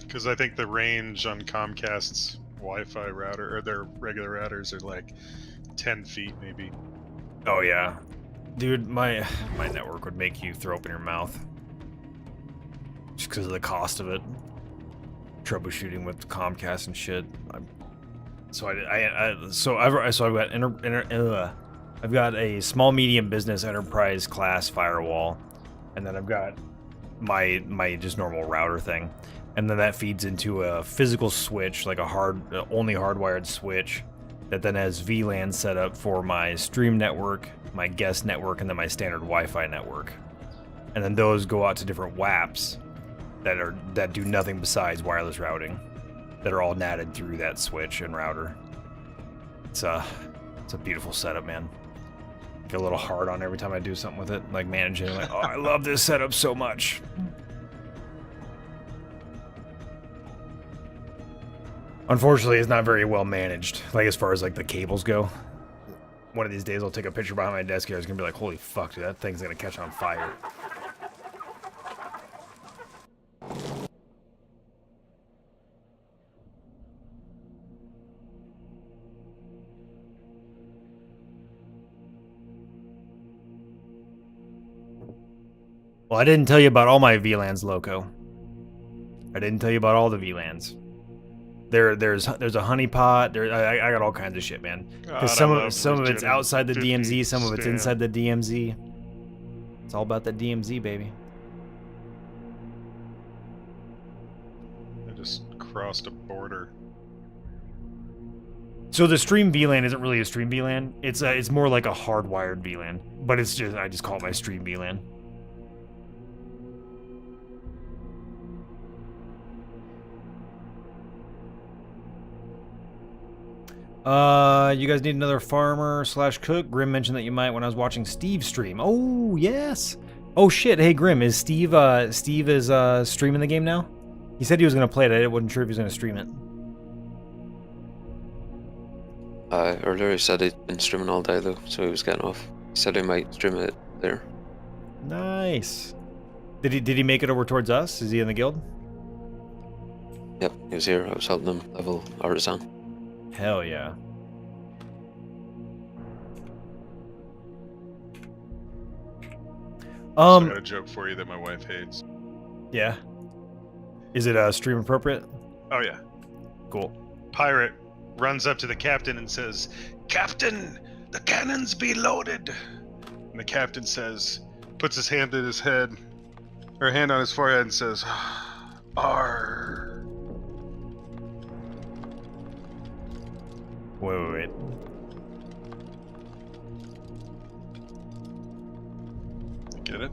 Because I think the range on Comcast's Wi-Fi router, or their regular routers, are like 10 feet maybe. Oh yeah, dude, my network would make you throw open your mouth just because of the cost of it. Troubleshooting with Comcast and shit. I've got a small medium business enterprise class firewall, and then I've got my just normal router thing, and then that feeds into a physical switch, like a only hardwired switch. That then has VLAN set up for my stream network, my guest network, and then my standard Wi-Fi network. And then those go out to different WAPs that do nothing besides wireless routing, that are all natted through that switch and router. It's a beautiful setup, man. Get a little hard on every time I do something with it, like managing. Like, oh, I love this setup so much. Unfortunately, it's not very well managed, like as far as like the cables go. One of these days I'll take a picture behind my desk here. It's gonna be like, holy fuck, dude, that thing's gonna catch on fire. Well, I didn't tell you about all my VLANs, Loco. I didn't tell you about all the VLANs. There's a honeypot. I got all kinds of shit, man. Because some of it's outside the DMZ, some of it's inside the DMZ. It's all about the DMZ, baby. I just crossed a border. So the stream VLAN isn't really a stream VLAN. It's more like a hardwired VLAN, but I just call it my stream VLAN. You guys need another farmer / cook. Grim mentioned that you might when I was watching Steve stream. Oh, yes. Oh, shit. Hey, Grim, is Steve streaming the game now? He said he was going to play it. I wasn't sure if he was going to stream it. Earlier he said he'd been streaming all day though, so he was getting off. He said he might stream it there. Nice. Did he make it over towards us? Is he in the guild? Yep, he was here. I was helping him level artisan. Hell yeah. I got a joke for you that my wife hates. Yeah. Is it stream appropriate? Oh yeah. Cool. Pirate runs up to the captain and says, "Captain, the cannons be loaded." And the captain says, puts his hand in his head, or hand on his forehead, and says, "Arr." Wait. Get it?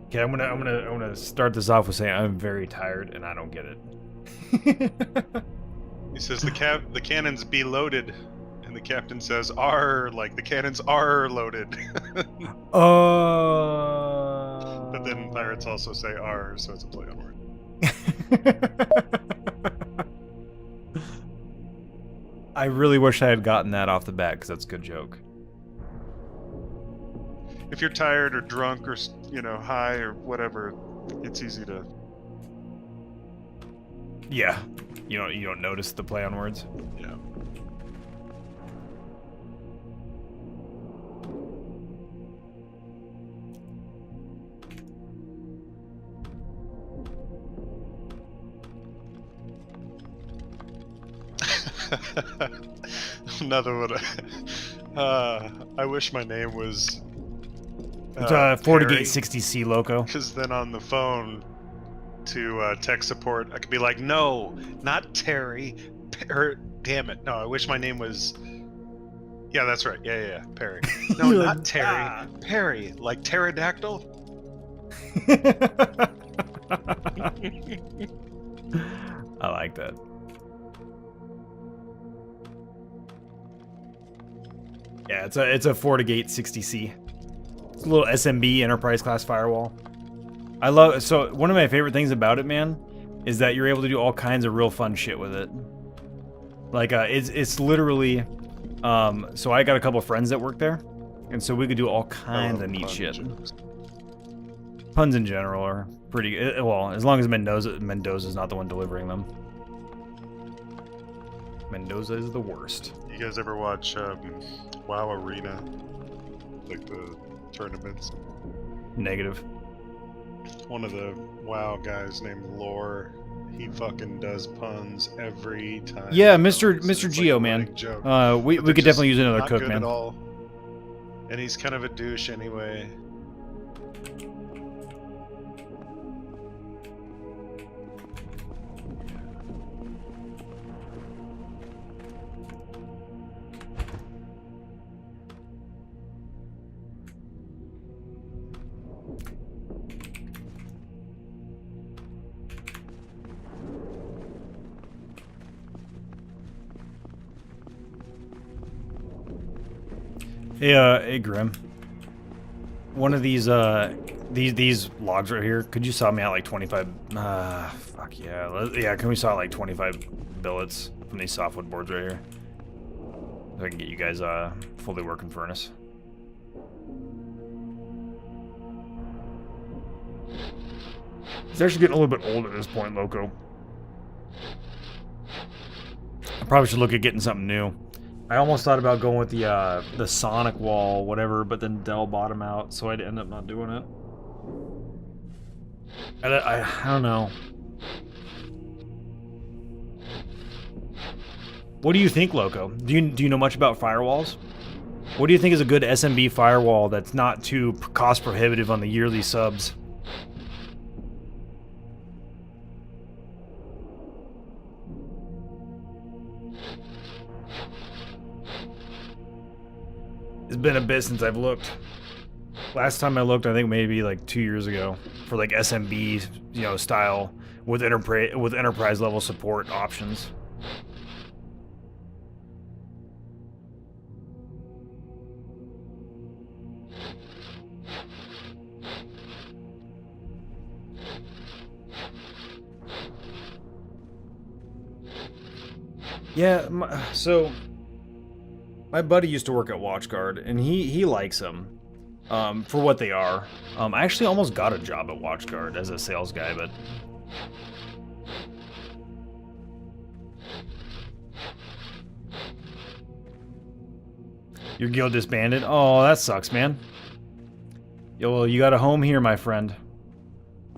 Okay, I'm gonna start this off with saying I'm very tired and I don't get it. He says the cannons be loaded, and the captain says, "Arr," like the cannons are loaded. But then pirates also say "arr," so it's a play on word. I really wish I had gotten that off the bat because that's a good joke. If you're tired or drunk or high or whatever, it's easy to. Yeah, you don't notice the play on words. Yeah. Another one. I wish my name was. It's FortiGate 60C Loco. Because then on the phone to tech support, I could be like, "No, not Terry. Damn it! No, I wish my name was." Yeah, that's right. Yeah, Perry. No, not Terry. Perry, like pterodactyl. I like that. Yeah, it's a FortiGate 60C. It's a little SMB enterprise class firewall. I love so one of my favorite things about it, man, is that you're able to do all kinds of real fun shit with it. Like it's literally so I got a couple of friends that work there, and so we could do all kinds of neat shit. Puns in general are pretty well, as long as Mendoza's not the one delivering them. Mendoza is the worst. You guys ever watch WoW Arena? Like the tournaments? Negative. One of the WoW guys named Lore, he fucking does puns every time. Yeah, Mr. Geo, man. We could definitely use another cook, man. At all. And he's kind of a douche anyway. Hey, Grim. One of these logs right here. Could you saw me out like 25? Fuck yeah. Yeah, can we saw like 25 billets from these softwood boards right here? So I can get you guys fully working furnace. It's actually getting a little bit old at this point, Loco. I probably should look at getting something new. I almost thought about going with the Sonic wall, whatever, but then Dell bought them out, so I'd end up not doing it. I don't know. What do you think, Loco? Do you know much about firewalls? What do you think is a good SMB firewall that's not too cost prohibitive on the yearly subs? It's been a bit since I've looked. Last time I looked, I think maybe like 2 years ago for like SMB, style with enterprise level support options. Yeah, so my buddy used to work at WatchGuard, and he likes them for what they are. I actually almost got a job at WatchGuard as a sales guy, but your guild disbanded? Oh, that sucks, man. Yo, well, you got a home here, my friend.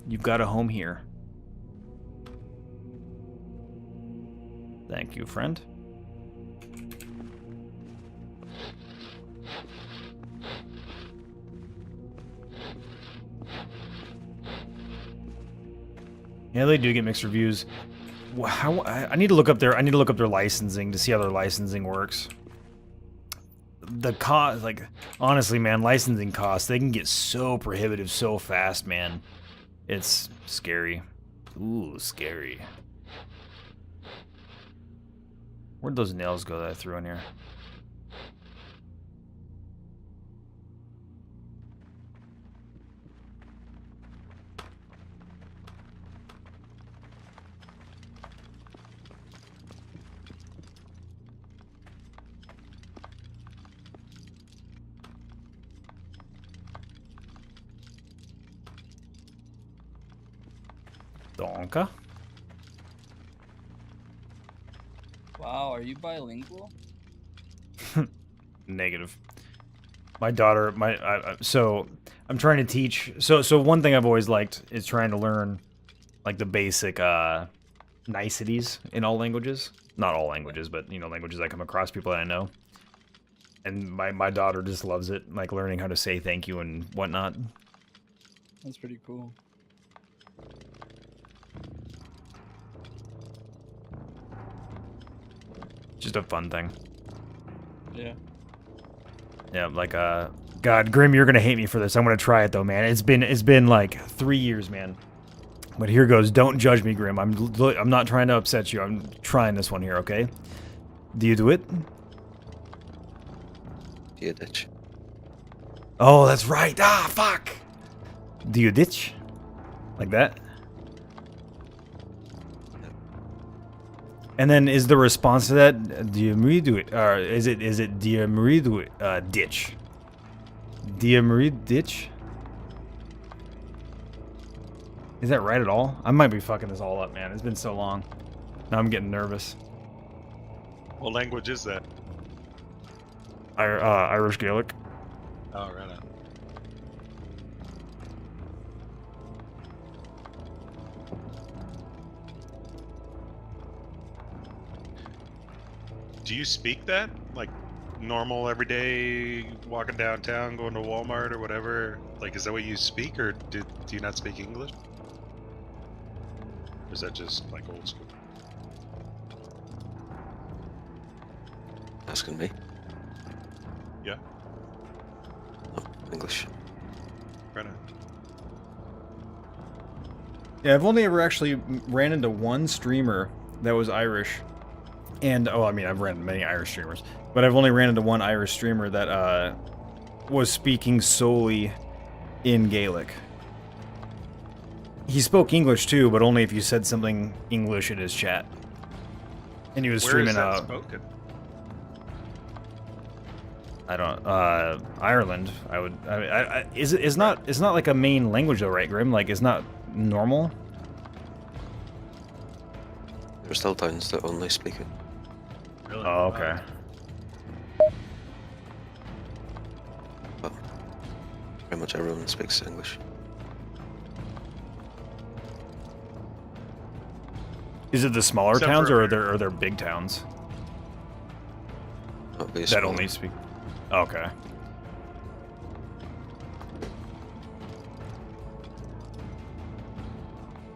You've got a home here. Thank you, friend. Yeah, they do get mixed reviews. How I need to look up their licensing to see how their licensing works. The cost, like, honestly, man, licensing costs, they can get so prohibitive so fast, man. It's scary. Ooh, scary. Where'd those nails go that I threw in here? Donka? Wow, are you bilingual? Negative. My daughter, so I'm trying to teach. So one thing I've always liked is trying to learn, like, the basic niceties in all languages. Not all languages, but you know, languages I come across, people that I know. And my daughter just loves it, like learning how to say thank you and whatnot. That's pretty cool. Just a fun thing. Yeah. Yeah, like God, Grim, you're gonna hate me for this. I'm gonna try it though, man. It's been like 3 years, man. But here goes. Don't judge me, Grim. I'm not trying to upset you. I'm trying this one here, okay? Do you do it? Do you ditch? Oh, that's right. Ah, fuck. Do you ditch? Like that? And then is the response to that, do you do it? Or is it do you do it? Ditch. Do you ditch? Is that right at all? I might be fucking this all up, man. It's been so long. Now I'm getting nervous. What language is that? Irish Gaelic. Oh, right on. Do you speak that? Like, normal, everyday, walking downtown, going to Walmart or whatever? Like, is that what you speak, or do you not speak English? Or is that just, like, old school? Asking me? Yeah. Oh, English. Right on. Yeah, I've only ever actually ran into one streamer that was Irish. And, oh, I mean, I've ran into many Irish streamers. But I've only ran into one Irish streamer that was speaking solely in Gaelic. He spoke English too, but only if you said something English in his chat. And he was streaming Where is that spoken? I don't Ireland. It's not like a main language though, right, Grim? Like, it's not normal. There's still towns that only speak it. Really? Oh, okay. But pretty much everyone speaks English. Is it the smaller Except towns, for- or are there big towns Not that basically. only speak? Okay.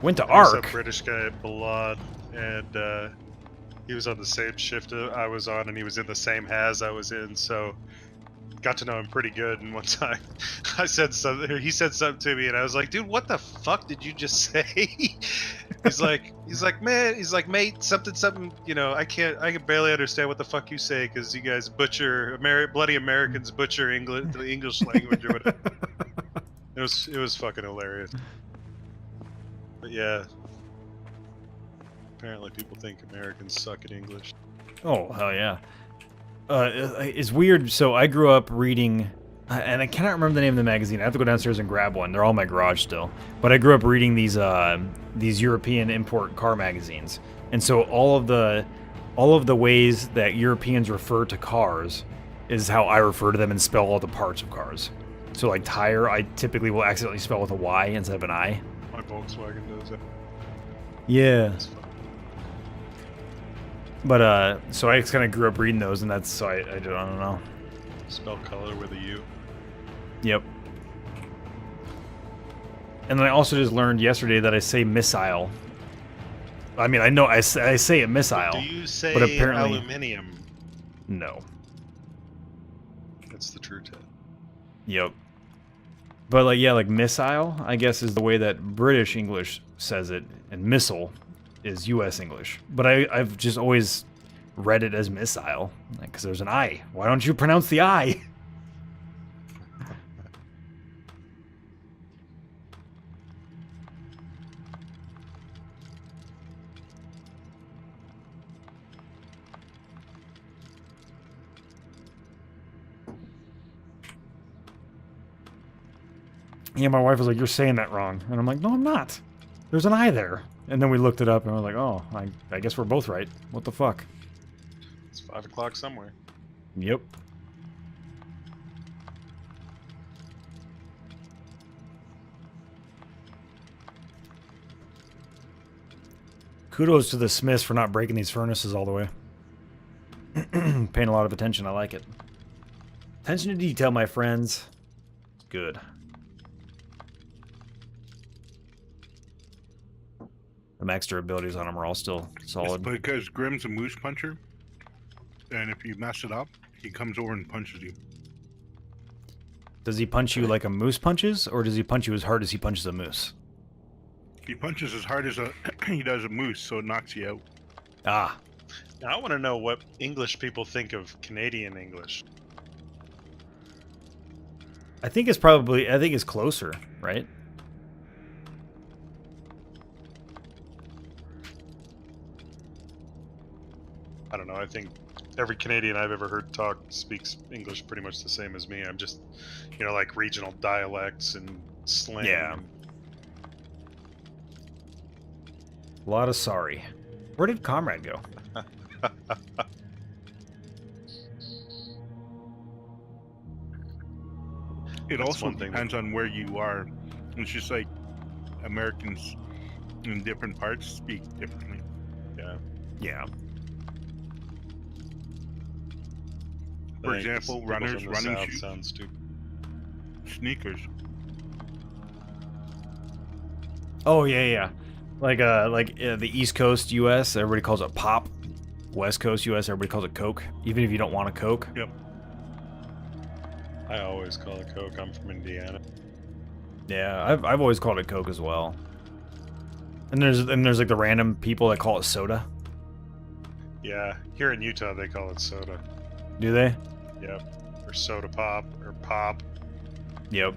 Went to There's Ark. a British guy at Balad, and he was on the same shift I was on, and he was in the same has I was in, so got to know him pretty good. And one time, he said something to me, and I was like, "Dude, what the fuck did you just say?" he's like, mate, something. You know, I can barely understand what the fuck you say because you guys butcher bloody Americans butcher the English language or whatever. It was fucking hilarious. But yeah, apparently people think Americans suck at English. Oh, hell yeah. It's weird. So I grew up reading, and I cannot remember the name of the magazine. I have to go downstairs and grab one. They're all in my garage still. But I grew up reading these European import car magazines. And so all of the ways that Europeans refer to cars is how I refer to them and spell all the parts of cars. So like tire, I typically will accidentally spell with a Y instead of an I. My Volkswagen does that. Yeah. It's fun. But so I just kind of grew up reading those, and that's so I don't know. Spell color with a U. Yep. And then I also just learned yesterday that I say missile I mean, I know I say a missile. Do you say but apparently aluminium? no. That's the true test. Yep. But like yeah, like missile, I guess is the way that British English says it, and missile is U.S. English. But I've just always read it as missile, because there's an I. Why don't you pronounce the I? Yeah, my wife was like, "You're saying that wrong," and I'm like, "No, I'm not. There's an I there." And then we looked it up, and we're like, "Oh, I guess we're both right. What the fuck?" It's 5 o'clock somewhere. Yep. Kudos to the Smiths for not breaking these furnaces all the way. Paying a lot of attention. I like it. Attention to detail, my friends. Good. The max durabilities on them are all still solid. It's because Grimm's a moose puncher, and if you mess it up, he comes over and punches you. Does he punch you like a moose punches, or does he punch you as hard as he punches a moose? He punches as hard as he does a moose, so it knocks you out. Ah. Now, I want to know what English people think of Canadian English. I think it's closer, right? I don't know. I think every Canadian I've ever heard talk speaks English pretty much the same as me. I'm just, like regional dialects and slang. Yeah. A lot of sorry. Where did Comrade go? It also depends on where you are. It's just like Americans in different parts speak differently. Yeah. Yeah. For example, runners, running shoes, sounds stupid. sneakers. Oh yeah. Like the East Coast U.S. everybody calls it pop. West Coast U.S. everybody calls it Coke, even if you don't want a Coke. Yep. I always call it Coke. I'm from Indiana. Yeah, I've always called it Coke as well. And there's like the random people that call it soda. Yeah, here in Utah they call it soda. Do they? Yep. Or soda pop or pop. Yep.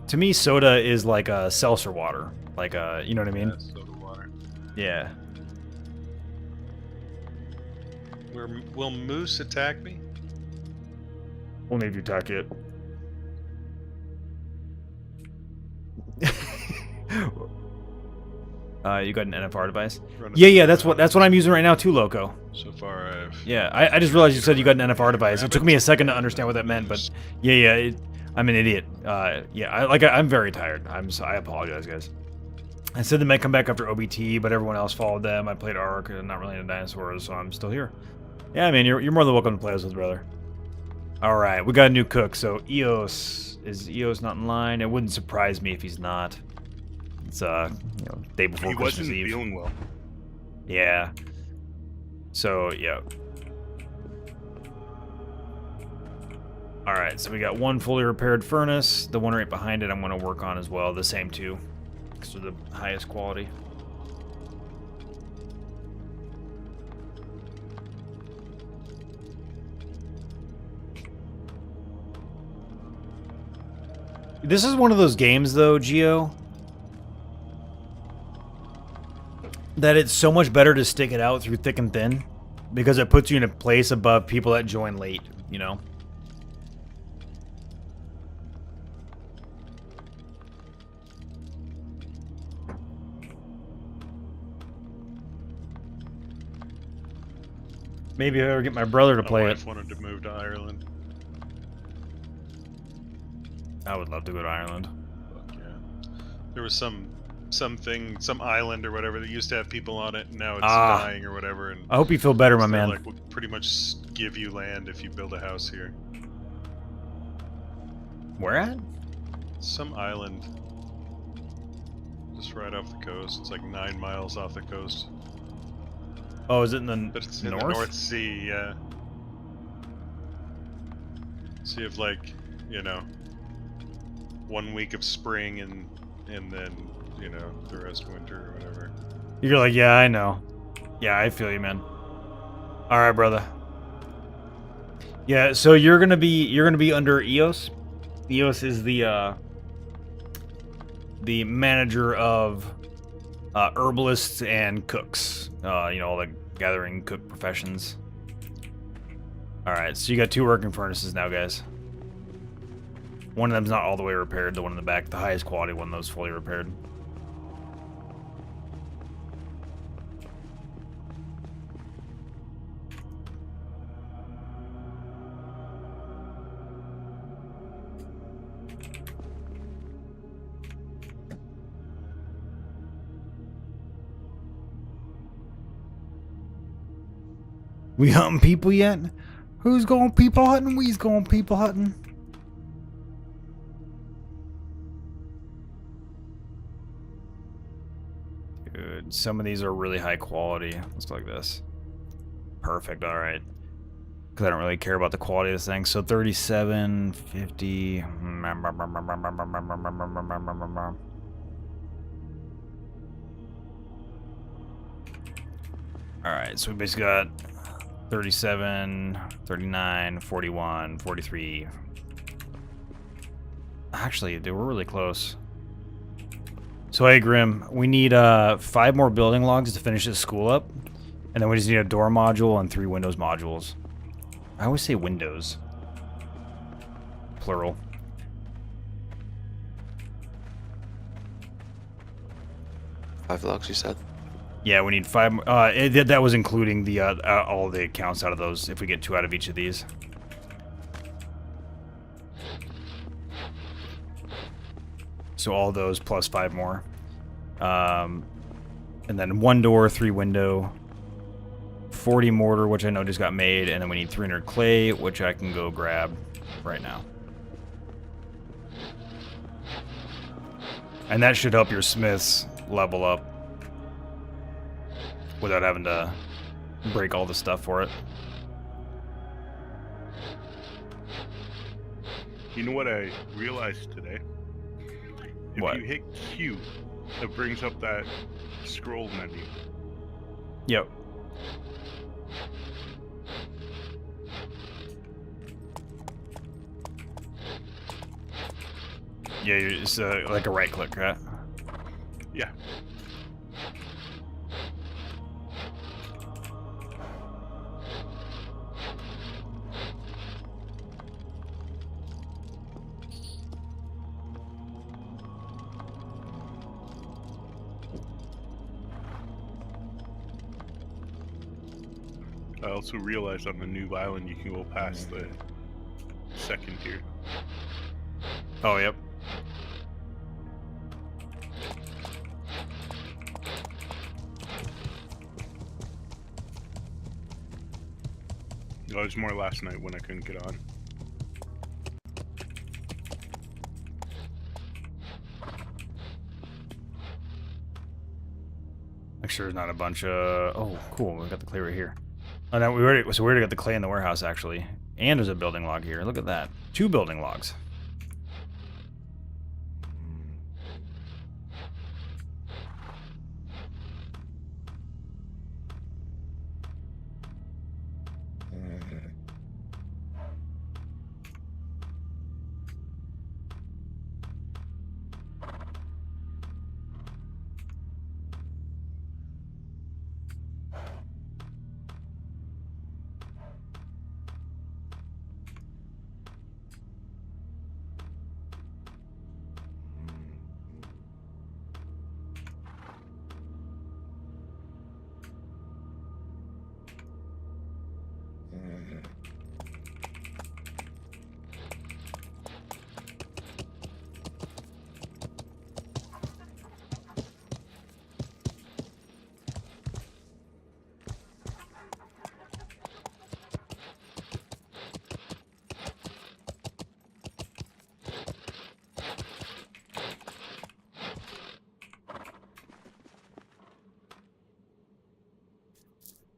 To me, soda is like a seltzer water. Like you know what I mean? Yeah, soda water. Yeah. Will moose attack me? Only if you attack it. You got an NFR device? Yeah, that's what I'm using right now too, Loco. So far I've... Yeah, I just realized you said you got an NFR device. It took me a second to understand what that meant, but yeah, I'm an idiot. Yeah, I'm very tired. I apologize, guys. I said they might come back after OBT, but everyone else followed them. I played Ark, and not really into dinosaurs, so I'm still here. Yeah, man, you're more than welcome to play us with, brother. All right, we got a new cook. So is Eos not in line? It wouldn't surprise me if he's not. It's day before Christmas Eve. He wasn't feeling well. Yeah. So yeah. All right, so we got one fully repaired furnace. The one right behind it, I'm going to work on as well. The same two, because they're the highest quality. This is one of those games, though, Geo, that it's so much better to stick it out through thick and thin, because it puts you in a place above people that join late, you know? Maybe if I ever get my brother to play it. My wife wanted to move to Ireland. I would love to go to Ireland. Fuck yeah. There was some island or whatever that used to have people on it, and now it's dying or whatever. And I hope you feel better, my man. Like, we'll pretty much give you land if you build a house here. Where at? Some island. Just right off the coast. It's like 9 miles off the coast. Oh, is it in the But it's north? in the North Sea, yeah. So you have like, you know, 1 week of spring and then, you know, the rest winter or whatever. You're like, yeah, I know. Yeah, I feel you, man. All right, brother. Yeah, so you're gonna be under EOS. EOS is the manager of herbalists and cooks. You know, all the gathering cook professions. All right, so you got 2 working furnaces now, guys. One of them's not all the way repaired. The one in the back, the highest quality one, those fully repaired. We hunting people yet? Who's going people hunting? We's going people hunting. Dude, some of these are really high quality. Looks like this. Perfect, alright. Because I don't really care about the quality of this thing. So 37, 50. Alright, so we basically got 37, 39, 41, 43. Actually, dude, we're really close. So hey, Grim, we need 5 more building logs to finish this school up. And then we just need a door module and 3 Windows modules. I always say windows. Plural. Five logs, you said? Yeah, we need 5. That was including the all the accounts out of those. If we get 2 out of each of these. So all those plus 5 more. And then 1 door, 3 window, 40 mortar, which I know just got made, and then we need 300 clay, which I can go grab right now. And that should help your smiths level up without having to break all the stuff for it. You know what I realized today? If What? you hit Q, it brings up that scroll menu. Yep. Yeah, it's like a right click, right? Yeah. I also realized on the new island you can go past the second tier. Oh, yep. It was more last night when I couldn't get on. Make sure there's not a bunch of... Oh, cool. We got the clay right here. Oh, no, we already got the clay in the warehouse, actually. And there's a building log here. Look at that. 2 building logs.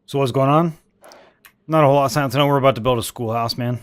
So what's going on? Not a whole lot of science. I know we're about to build a schoolhouse, man.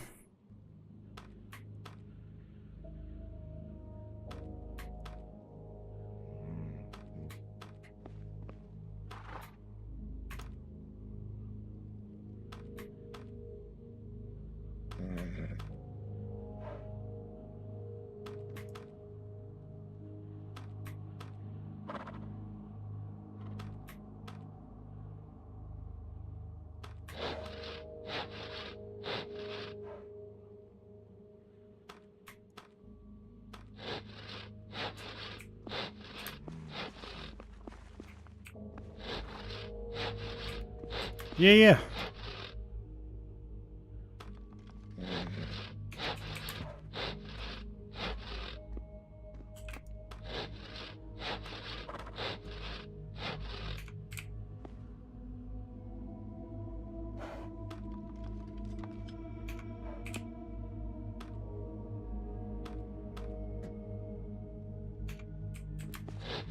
Yeah.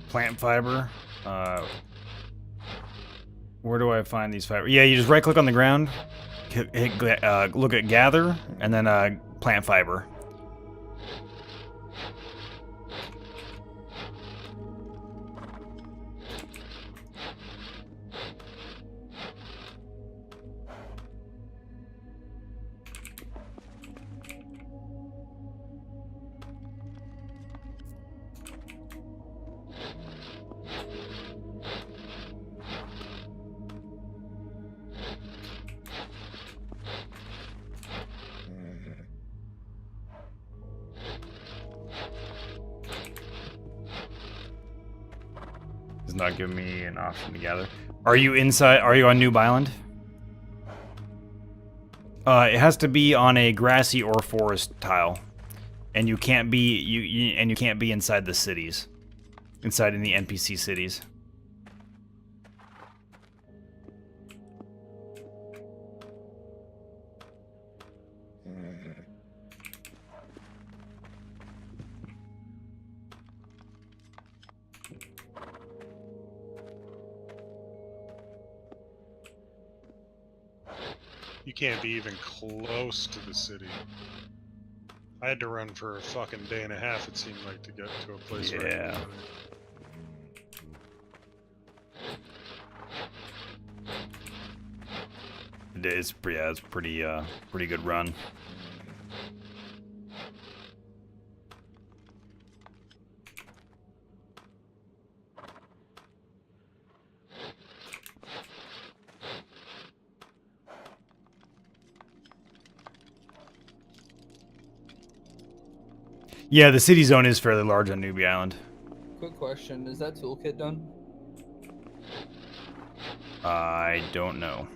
Plant fiber. Where do I find these fiber? Yeah, you just right click on the ground, look at gather, and then plant fiber. It's not giving me an option to gather. Are you inside? Are you on Noob Island? It has to be on a grassy or forest tile, and you can't be you can't be inside the cities, inside in the NPC cities. You can't be even close to the city. I had to run for a fucking day and a half, it seemed like, to get to a place where I Yeah. It's pretty good run. Yeah, the city zone is fairly large on Newbie Island. Quick question: is that toolkit done? I don't know.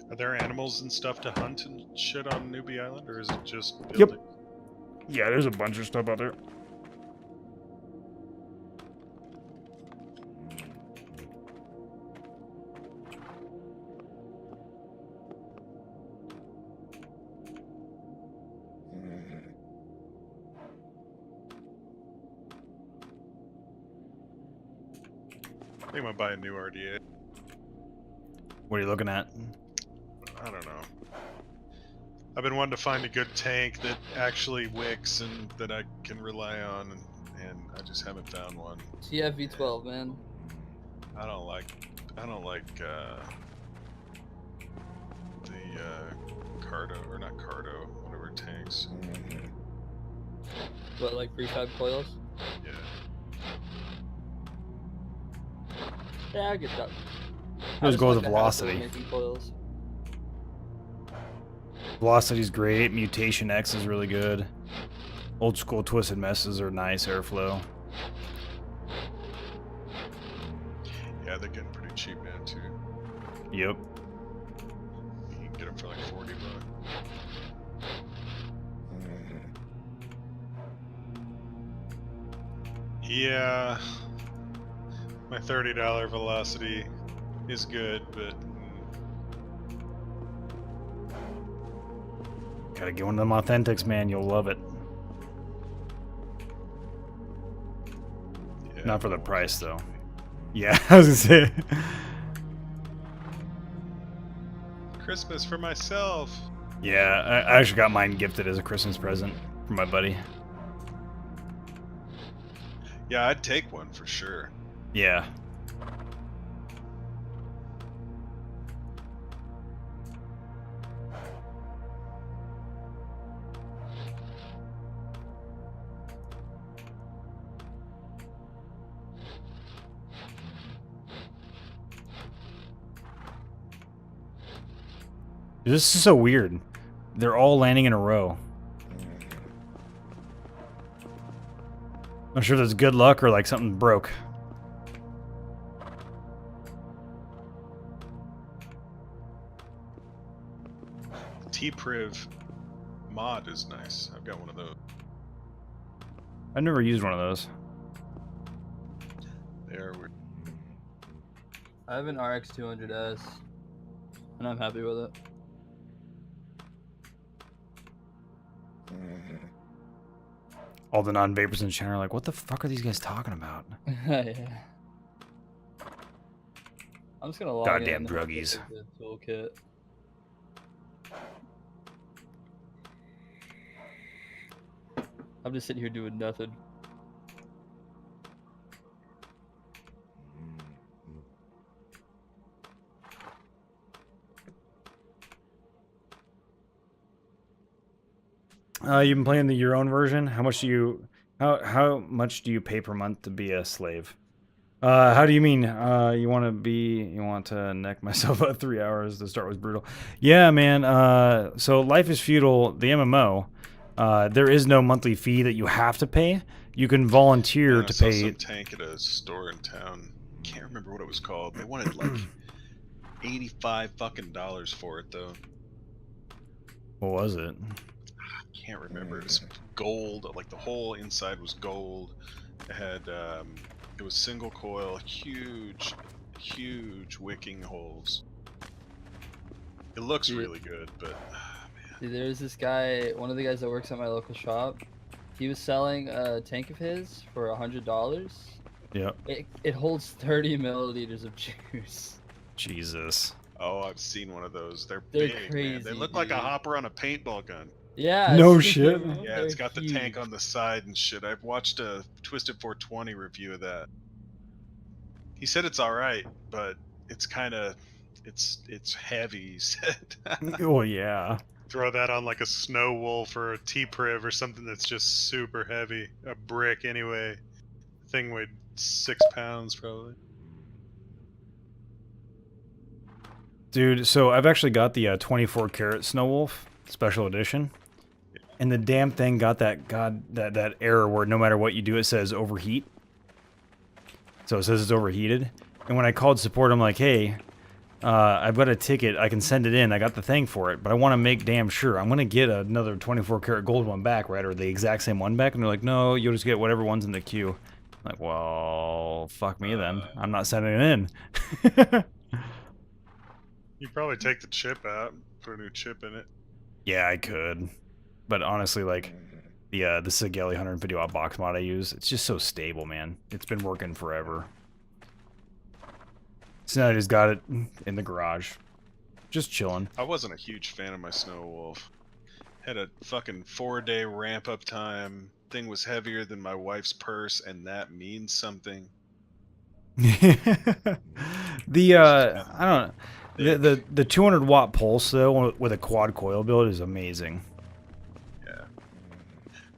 Are there animals and stuff to hunt and shit on Newbie Island, or is it just building? Yep. Yeah, there's a bunch of stuff out there. I think I might buy a new RDA. What are you looking at? I don't know. I've been wanting to find a good tank that actually wicks and that I can rely on, and I just haven't found one. TF-V12, man. I don't like the Cardo, or not Cardo, whatever tanks. What, like prefab coils? Yeah. Yeah, I get that. Those go with the velocity. Making coils. Velocity's great. Mutation X is really good. Old school twisted messes are nice airflow. Yeah, they're getting pretty cheap now too. Yep. You can get them for like $40. Yeah. My $30 velocity is good, but Gotta get one of them authentics, man. You'll love it. yeah, Not for the no price, one's- though. Yeah, I was gonna say. Christmas for myself. Yeah, I actually got mine gifted as a Christmas present from my buddy. Yeah, I'd take one for sure. Yeah. This is so weird. They're all landing in a row. Not sure if that's good luck or like something broke. T-Priv mod is nice. I've got one of those. I've never used one of those. There we I have an RX 200S, and I'm happy with it. All the non-vapors in the channel are like, what the fuck are these guys talking about? Yeah. I'm just gonna log Goddamn in. druggies. The toolkit. I'm just sitting here doing nothing. You've been playing your own version. How much do you pay per month to be a slave? How do you mean? You want to neck myself out 3 hours? The start was brutal. Yeah, man. So Life is Feudal, the MMO. There is no monthly fee that you have to pay. You can volunteer I to saw pay. some tank at a store in town. Can't remember what it was called. They wanted like $85 fucking dollars for it though. What was it? Can't remember. It was gold. Like the whole inside was gold. It had it was single coil, huge wicking holes. It looks Yeah. really good, but man. Dude, there's this guy, one of the guys that works at my local shop. He was selling a tank of his for $100. Yep. It holds 30 milliliters of juice. Jesus. Oh, I've seen one of those. They're They're big, man. They crazy, look like a dude. hopper on a paintball gun. Yeah. No I've seen shit. them. Yeah, it's They're got the tank huge. on the side and shit. I've watched a Twisted 420 review of that. He said it's all right, but it's kind of it's heavy. He said. Oh yeah. Throw that on like a snow wolf or a T-Priv or something that's just super heavy. A brick anyway. Thing weighed 6 pounds probably. Dude, so I've actually got the 24 karat Snow Wolf special edition, and the damn thing got that error where no matter what you do, it says overheat. So it says it's overheated, and when I called support, I'm like, hey, I've got a ticket, I can send it in, I got the thing for it, but I want to make damn sure I'm gonna get another 24 karat gold one back, right, or the exact same one back, and they're like, no, you'll just get whatever one's in the queue. I'm like, well, fuck me then, I'm not sending it in. You probably take the chip out, put a new chip in it. Yeah, I could. But honestly, like, the Sigelli 150 watt box mod I use, it's just so stable, man. It's been working forever. So now I just got it in the garage. Just chilling. I wasn't a huge fan of my Snow Wolf. Had a fucking 4-day ramp up time. Thing was heavier than my wife's purse, and that means something. I don't know. The 200 watt pulse though with a quad coil build is amazing. Yeah.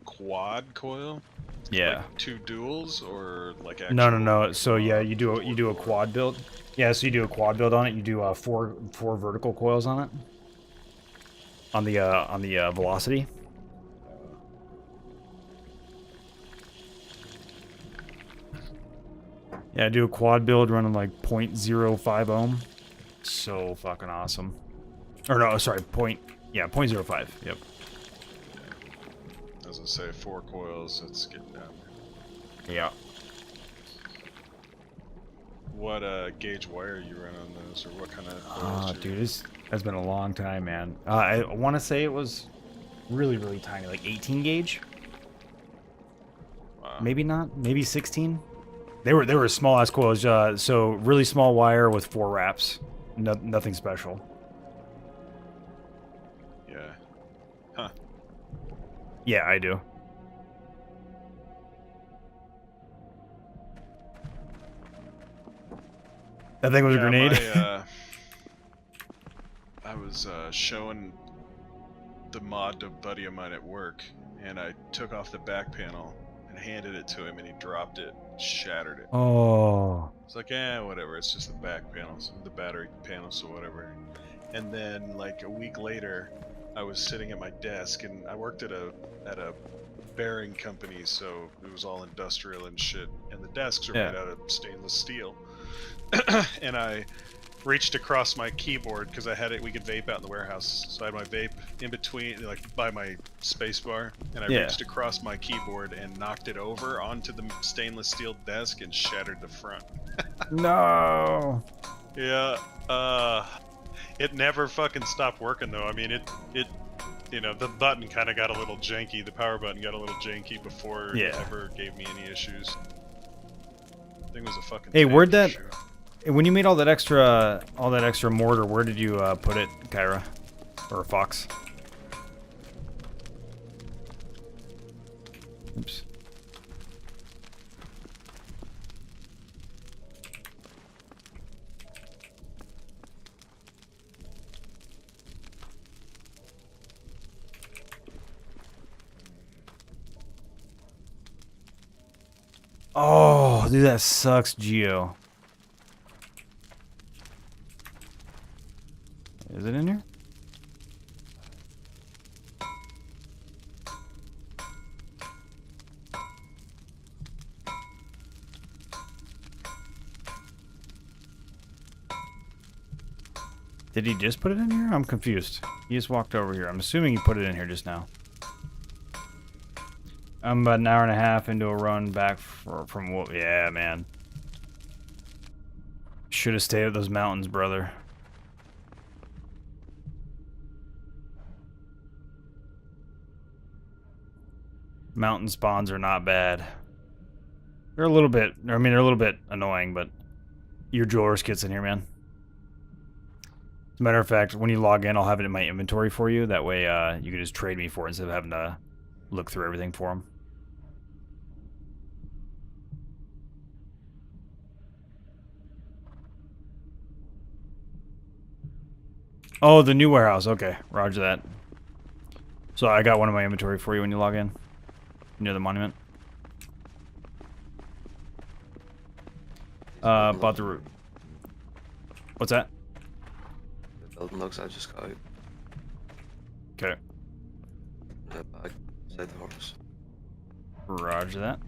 Quad coil? Yeah. Like 2 duals or like actual? No. So yeah, you do a quad build. Yeah, so you do a quad build on it. You do four vertical coils on it. On the velocity. Yeah, I do a quad build running like 0.05 ohm. So fucking awesome. Or no, sorry, 0.05. Yep. As I say, 4 coils, it's getting down there. Yeah. what gauge wire you run on those, or what kind of? Oh, dude, that's been a long time, man. I want to say it was really, really tiny, like 18 gauge. Wow. Maybe not, maybe 16. They were small ass coils, so really small wire with 4 wraps. Nothing special. Yeah. Huh. Yeah, I do. That thing was a grenade. I was showing the mod to a buddy of mine at work, and I took off the back panel and handed it to him, and he dropped it, shattered it. Oh. It's like, whatever. It's just the back panels, the battery panels, so whatever. And then, like a week later, I was sitting at my desk, and I worked at a bearing company, so it was all industrial and shit. And the desks are made out of stainless steel. And I reached across my keyboard because I had it. We could vape out in the warehouse, so I had my vape in between, like by my space bar, and I reached across my keyboard and knocked it over onto the stainless steel desk and shattered the front. No. Yeah. It never fucking stopped working though. I mean, it you know, the button kind of got a little janky. The power button got a little janky before it ever gave me any issues. Thing was a fucking. Hey, where'd that? When you made all that extra mortar, where did you put it, Kyra, or Fox? Oops. Oh, dude, that sucks, Geo. Is it in here? Did he just put it in here? I'm confused. He just walked over here. I'm assuming he put it in here just now. I'm about an hour and a half into a run back from what? Yeah, man. Should have stayed at those mountains, brother. Mountain spawns are not bad. They're a little bit, I mean, they're a little bit annoying, but your Jewelers kit's in here, man. As a matter of fact, when you log in, I'll have it in my inventory for you. That way, you can just trade me for it instead of having to look through everything for them. Oh, the new warehouse. Okay, roger that. So I got one in my inventory for you when you log in. Near the monument. Bought the route. What's that? The building logs I just got out. Okay. Bag beside the horse. Roger that.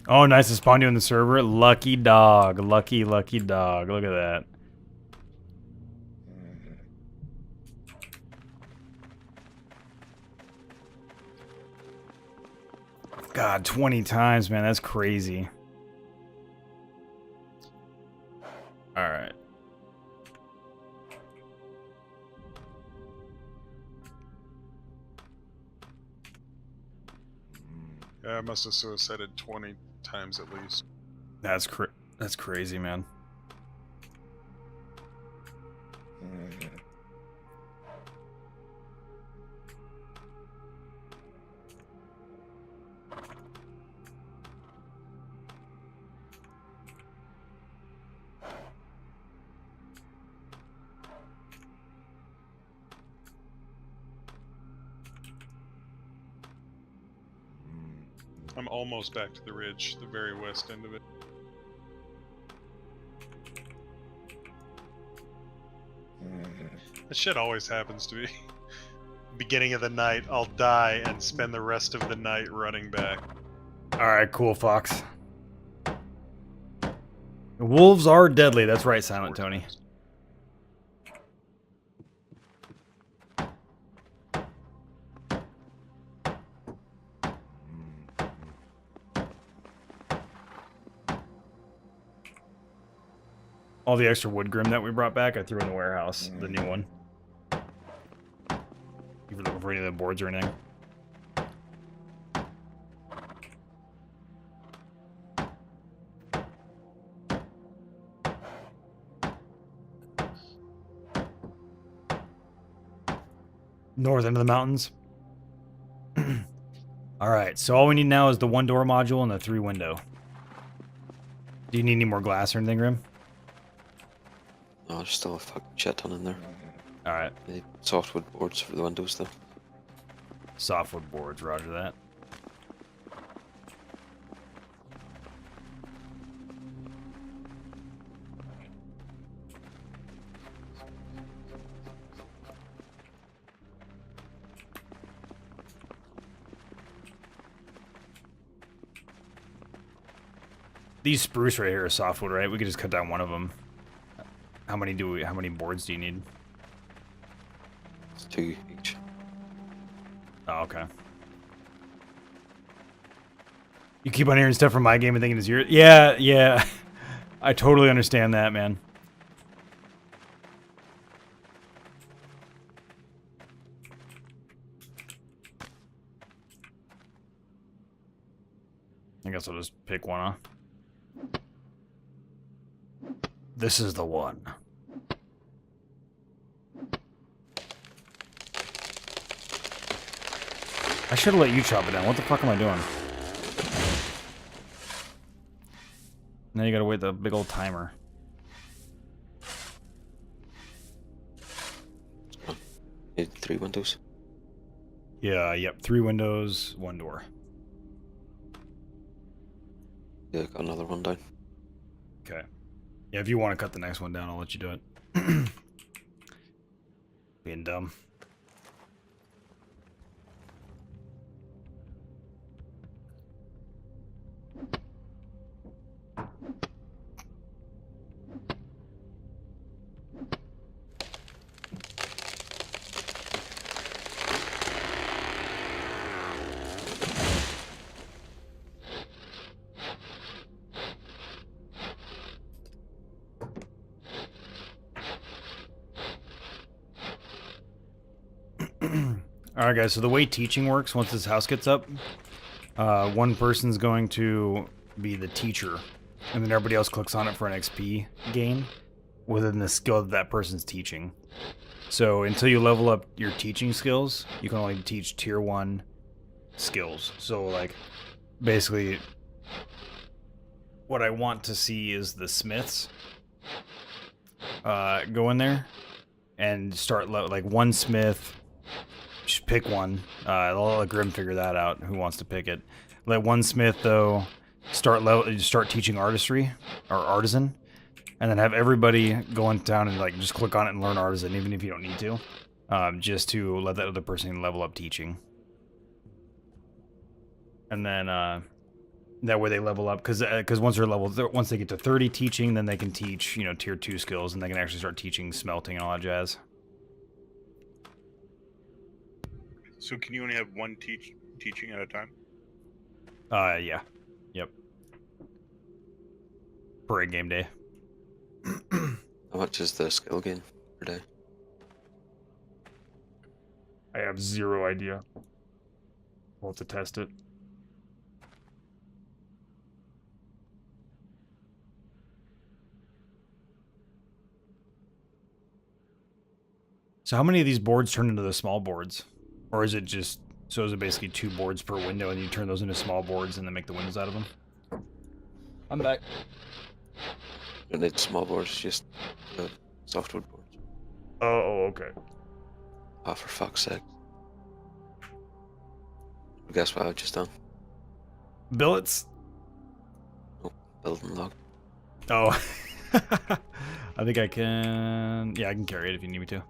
Oh, nice to spawn you in the server. Lucky dog. Lucky dog. Look at that. God, 20 times, man. That's crazy. Alright. Yeah, I must have suicided 20 times at least. That's crazy, man. I'm almost back to the ridge, the very west end of it. That shit always happens to me. beginning of the night, I'll die and spend the rest of the night running back. Alright, cool, Fox. Wolves are deadly. That's right, Silent Tony. All the extra wood grim that we brought back, I threw in the warehouse, the new one. You were looking for any of the boards or anything? North end of the mountains. Alright, so all we need now is the 1 door module and the 3 window. Do you need any more glass or anything, Grim? No, there's still a fucking shit ton in there. Alright. The softwood boards for the windows, though. Softwood boards, roger that. These spruce right here are softwood, right? We could just cut down one of them. How many boards do you need? It's 2 each. Oh, okay. You keep on hearing stuff from my game and thinking it's yours? Yeah, yeah. I totally understand that, man. I guess I'll just pick one off. This is the one. I should have let you chop it down. What the fuck am I doing? Now you gotta wait the big old timer. Need 3 windows. Yeah, yep. 3 windows, 1 door. Yeah, got another one down. Okay. Yeah, if you want to cut the next one down, I'll let you do it. Being dumb. Alright guys, so the way teaching works, once this house gets up, one person's going to be the teacher, and then everybody else clicks on it for an XP gain within the skill that that person's teaching. So until you level up your teaching skills, you can only teach tier 1 skills. So like, basically, what I want to see is the smiths go in there and start like one smith. Just pick one. I'll let Grim figure that out. Who wants to pick it? Let one smith though start teaching artistry or artisan, and then have everybody go on down and like just click on it and learn artisan, even if you don't need to, just to let that other person level up teaching. And then that way they level up because once they're leveled, once they get to 30 teaching, then they can teach tier 2 skills, and they can actually start teaching smelting and all that jazz. So can you only have one teaching at a time? Yeah. Yep. Per a game day. How much is the skill gain per day? I have zero idea. We'll have to test it. So how many of these boards turn into the small boards? Or is it just, so is it basically 2 boards per window and you turn those into small boards and then make the windows out of them? I'm back. You don't need small boards, just softwood boards. Oh, okay. Oh, for fuck's sake. Guess what I've just done? Billets? Oh, building log. Oh. I think I can, yeah, I can carry it if you need me to.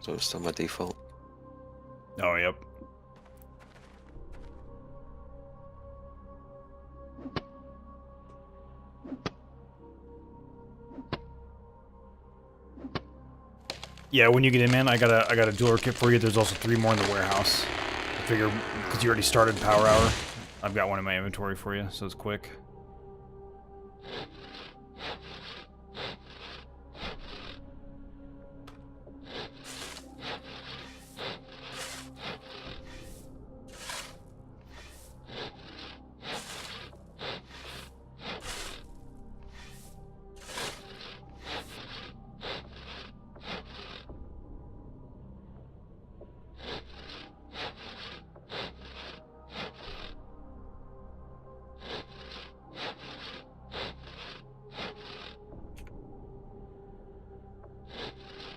so it's still my default. Oh, yep. Yeah, when you get in, man, I got a jeweler kit for you. There's also 3 more in the warehouse. I figure because you already started Power Hour, I've got one in my inventory for you, so it's quick.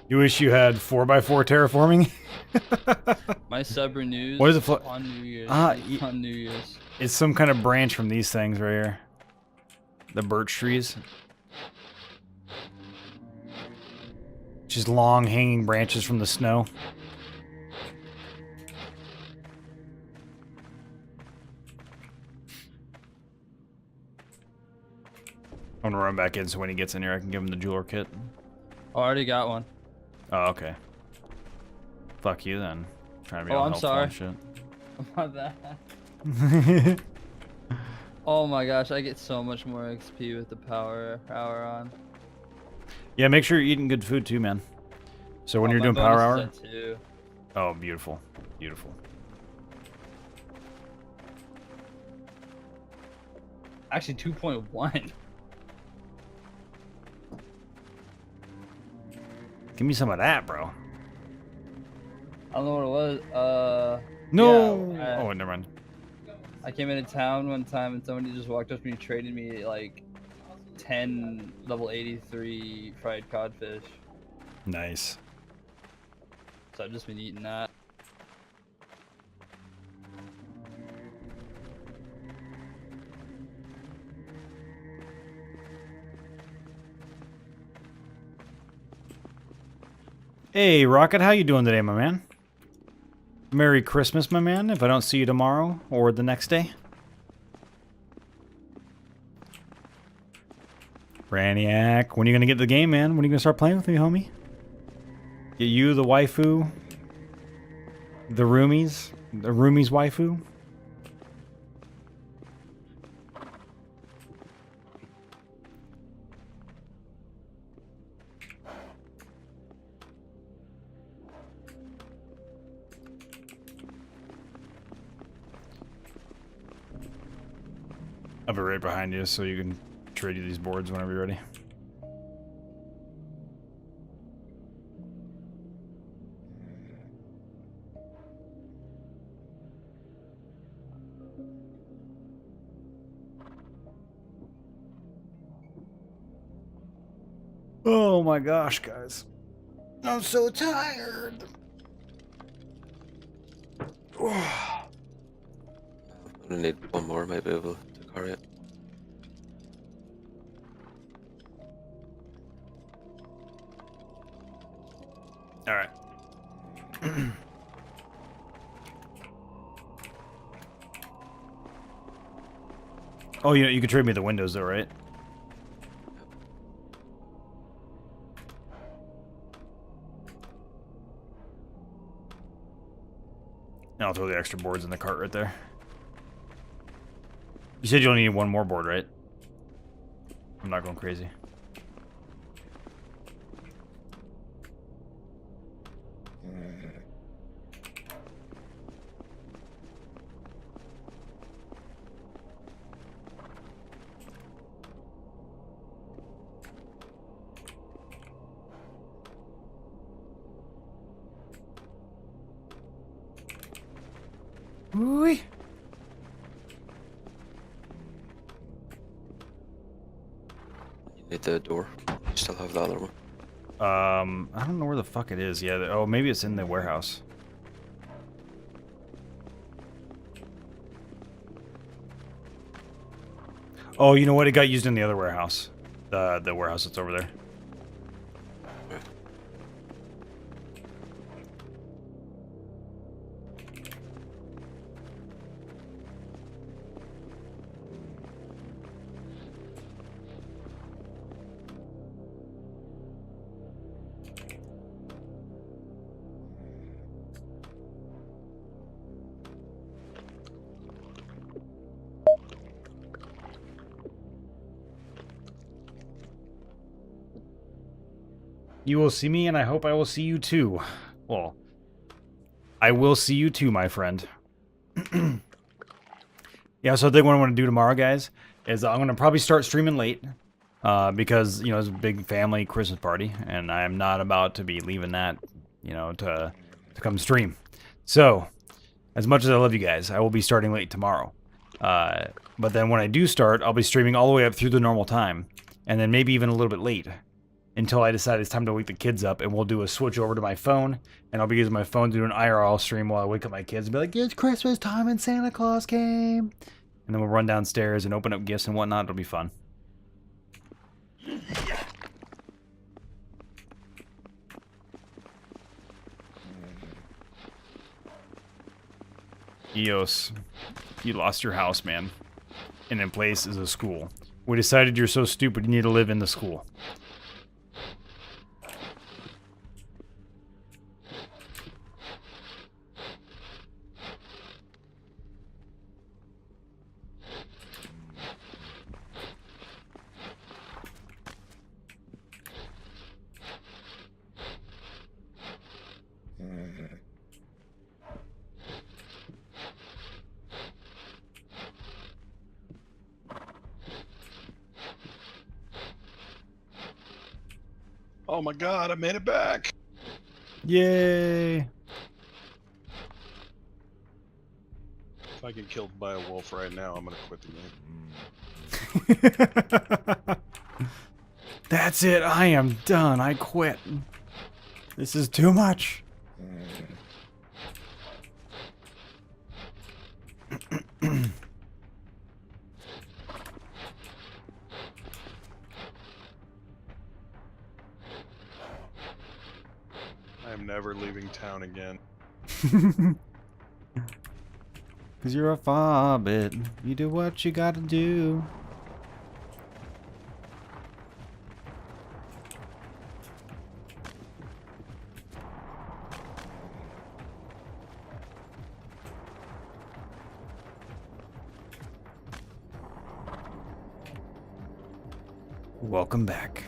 You wish you had 4x4 terraforming? My sub renews What is it on New Year's. on New Year's. It's some kind of branch from these things right here. The birch trees. Just long hanging branches from the snow. I'm gonna run back in so when he gets in here I can give him the jeweler kit. Oh, I already got one. Oh, okay. Fuck you then. Trying to be Oh, all I'm helpful sorry. and shit. My bad. Oh my gosh, I get so much more XP with the power hour on. Yeah, make sure you're eating good food too, man. So when Oh, you're my doing Power Hour. bonus is at 2. Oh, beautiful. Beautiful. Actually, 2.1. Give me some of that, bro. I don't know what it was. No. Yeah, Oh, never mind. I came into town one time and somebody just walked up to me trading me like 10 level 83 fried codfish. Nice. So I've just been eating that. Hey, Rocket, how you doing today, my man? Merry Christmas, my man, if I don't see you tomorrow or the next day. Braniac, when are you gonna get the game, man? When are you gonna start playing with me, homie? Get you, the waifu, the roomies waifu. I'll be right behind you so you can trade you these boards whenever you're ready. Oh my gosh, guys. I'm so tired. I'm gonna need one more, might be able to carry it. Alright. Oh, you can trade me the windows though, right? I'll throw the extra boards in the cart right there. You said you only need one more board, right? I'm not going crazy. Ooh. You need the door. You still have the other one. I don't know where the fuck it is. Yeah, oh, maybe it's in the warehouse. Oh, you know what? It got used in the other warehouse. The warehouse that's over there. You will see me, and I hope I will see you too. Well, I will see you too, my friend. Yeah, so I think what I want to do tomorrow, guys, is I'm going to probably start streaming late. Because, you know, it's a big family Christmas party, and I am not about to be leaving that, you know, to come stream. So, as much as I love you guys, I will be starting late tomorrow. But then when I do start, I'll be streaming all the way up through the normal time, and then maybe even a little bit late, until I decide it's time to wake the kids up, and we'll do a switch over to my phone, and I'll be using my phone to do an IRL stream while I wake up my kids and be like, it's Christmas time and Santa Claus came. And then we'll run downstairs and open up gifts and whatnot. It'll be fun. Eos, you lost your house, man. And in place is a school. We decided you're so stupid you need to live in the school. Oh my god, I made it back! Yay! If I get killed by a wolf right now, I'm gonna quit the game. That's it. I am done. I quit. This is too much. I'm never leaving town again. Cause you're a fobbit. You do what you gotta do. Welcome back.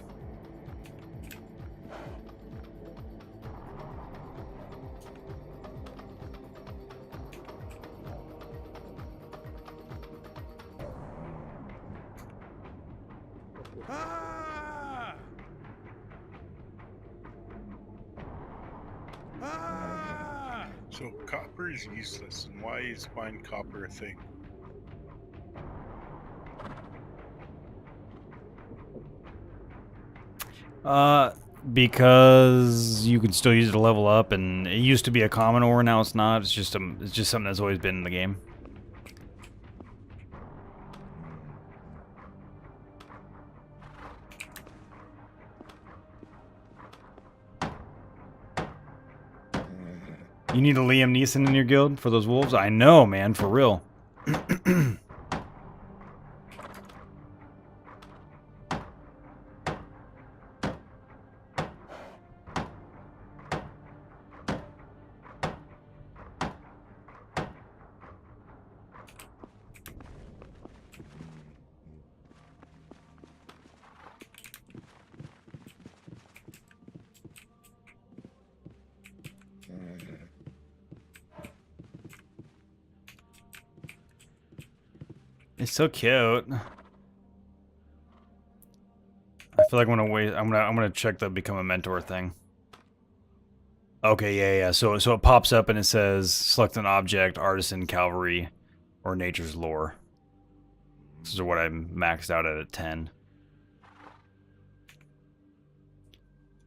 So copper is useless, and why is fine copper a thing? Because you can still use it to level up, and it used to be a common ore, now it's not. It's just something that's always been in the game. You need a Liam Neeson in your guild for those wolves? I know, man, for real. It's so cute. I feel like I'm gonna wait. I'm gonna check the become a mentor thing. Okay, yeah. So it pops up and it says select an object, artisan, cavalry, or nature's lore. This is what I'm maxed out at 10.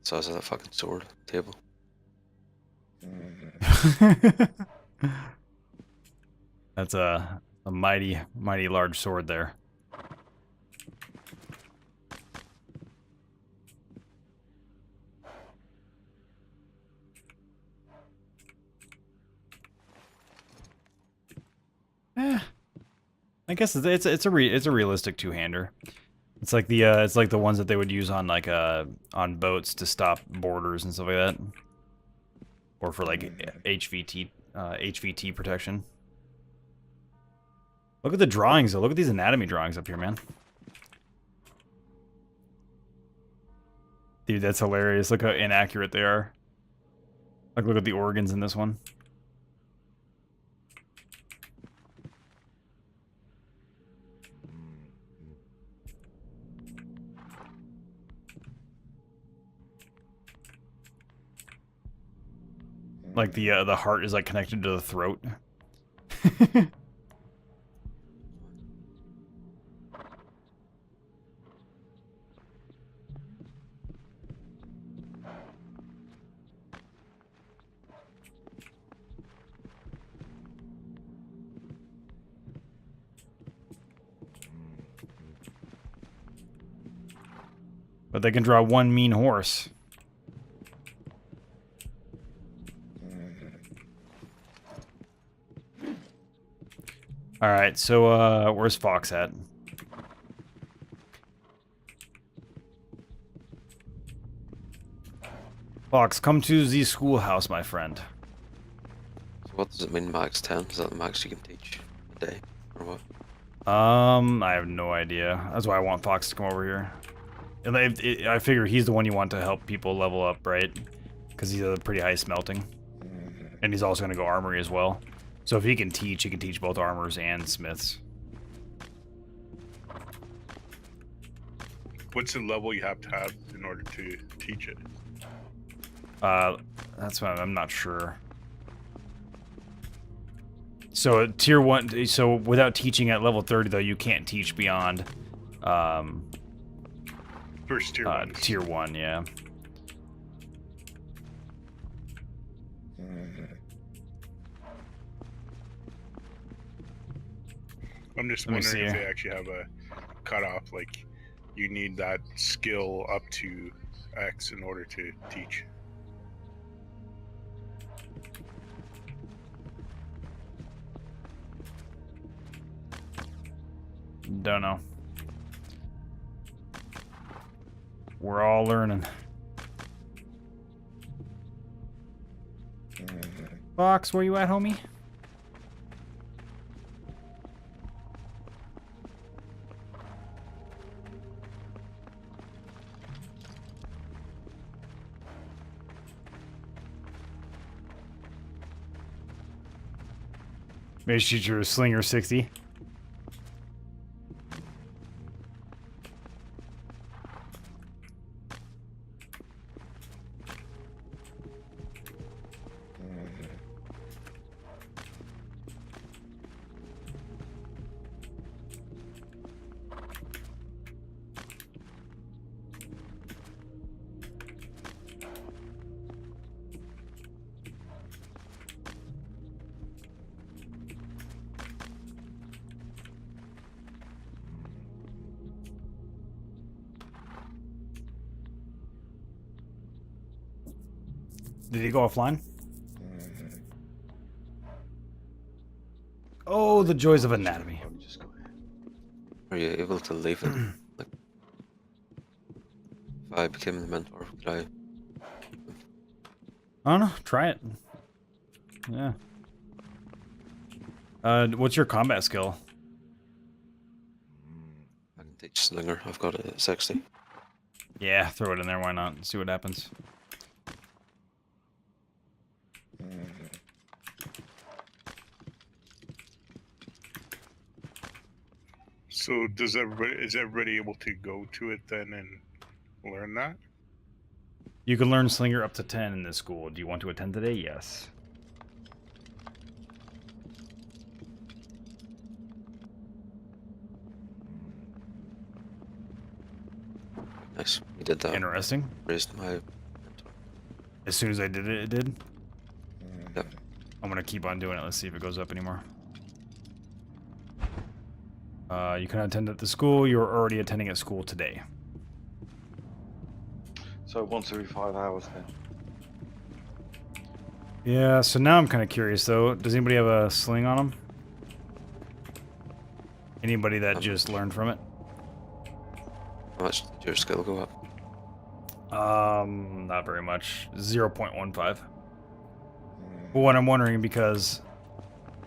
So is that fucking sword table? That's a mighty large sword there. I guess it's a realistic two-hander. It's like the ones that they would use on like on boats to stop boarders and stuff like that, or for like HVT protection. Look at the drawings though. Look at these anatomy drawings up here, man. Dude, that's hilarious. Look how inaccurate they are. Like, look at the organs in this one. Like the heart is like connected to the throat. But they can draw one mean horse. Alright, so, where's Fox at? Fox, come to the schoolhouse, my friend. So what does it mean max 10? Is that the max you can teach a day? Or what? I have no idea. That's why I want Fox to come over here. And I figure he's the one you want to help people level up, right? Because he's a pretty high smelting. And he's also going to go armory as well. So if he can teach both armors and smiths. What's the level you have to have in order to teach it? That's what I'm not sure. So tier 1, so without teaching at level 30 though, you can't teach beyond First tier 1. Tier 1, yeah. I'm just Let me wondering if see. they actually have a cutoff, like you need that skill up to X in order to teach. Don't know. We're all learning. Fox, where you at, homie? Maybe shoot your Slinger 60. Did he go offline? Oh, the joys of anatomy. Are you able to leave it? Like, if I became the mentor, could I? I don't know. Try it. Yeah. What's your combat skill? I can teach Slinger. I've got it at 60. Yeah, throw it in there. Why not? See what happens. So is everybody able to go to it then and learn that? You can learn Slinger up to 10 in this school. Do you want to attend today? Yes. Nice. You did that. Interesting. Raised my mentor. As soon as I did it, it did. Yep. I'm gonna keep on doing it. Let's see if it goes up anymore. You can attend at the school. You're already attending at school today. So once every 5 hours then. Yeah, so now I'm kind of curious though. Does anybody have a sling on them? Anybody that just learned from it? How much did your skill go up? Not very much. 0.15. But what I'm wondering, because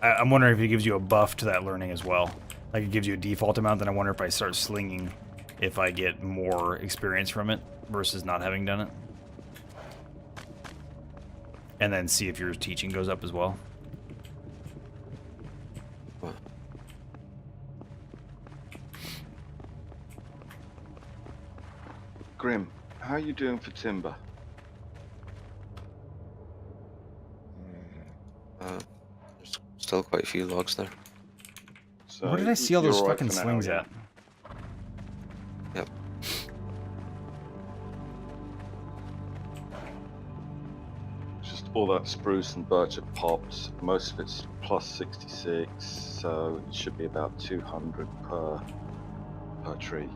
I'm wondering if it gives you a buff to that learning as well. Like it gives you a default amount, then I wonder if I start slinging, if I get more experience from it. versus not having done it. And then see if your teaching goes up as well. What? Grim, how are you doing for timber? There's still quite a few logs there. So Where did I see all you're those all right fucking for now, slings yeah? at? Yep. It's just all that spruce and birch that pops. Most of it's plus 66, so it should be about 200 per tree.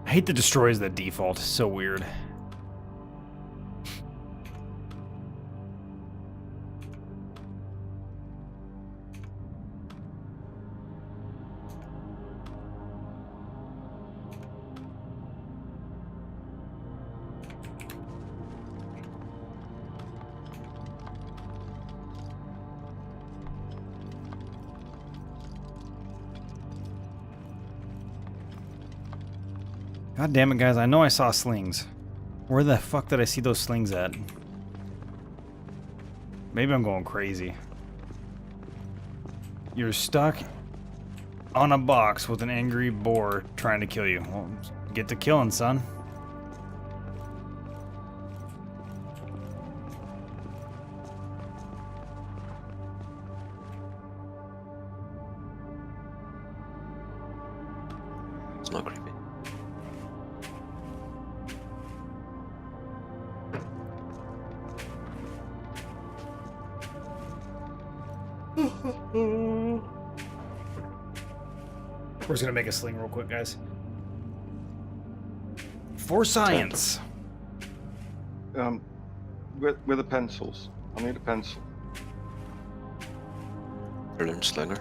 I hate the destroy as the default. It's so weird. God damn it, guys. I know I saw slings. Where the fuck did I see those slings at? Maybe I'm going crazy. You're stuck on a box with an angry boar trying to kill you. Well, get to killing, son. It's not creepy. We're just gonna make a sling real quick, guys. For science. With the pencils. I need a pencil. Learn slinger.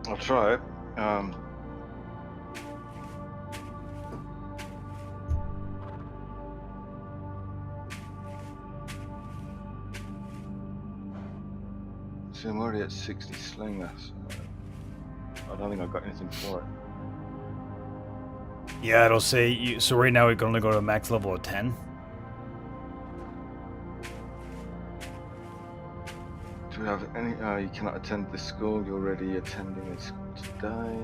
I'll try it. See, I'm already at 60 slinger, so I don't think I've got anything for it. Yeah, it'll say you, so right now we can only go to a max level of 10. Do we have any? You cannot attend this school. You're already attending a school today.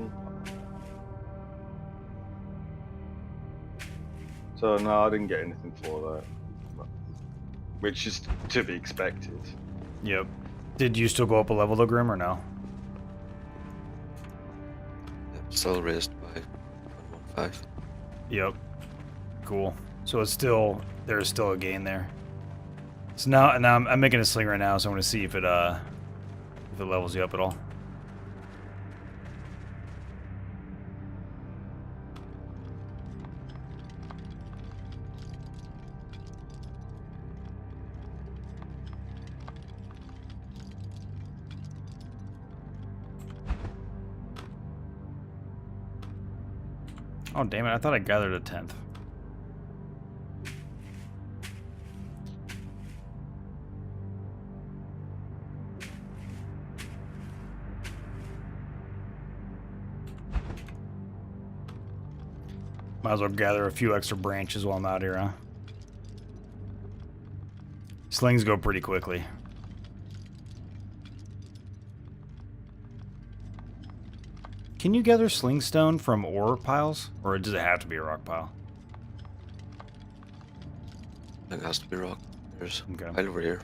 So no, I didn't get anything for that, which is to be expected. Yep. Did you still go up a level though, Grim, or no? Yep, still raised by 115. Yep. Cool. So it's still, there's still a gain there. So now I'm making a sling right now, so I'm gonna see if it levels you up at all. Oh damn it, I thought I gathered a 10th. Might as well gather a few extra branches while I'm out here, huh? Slings go pretty quickly. Can you gather slingstone from ore piles? Or does it have to be a rock pile? I think it has to be rock. There's Okay. a pile over here.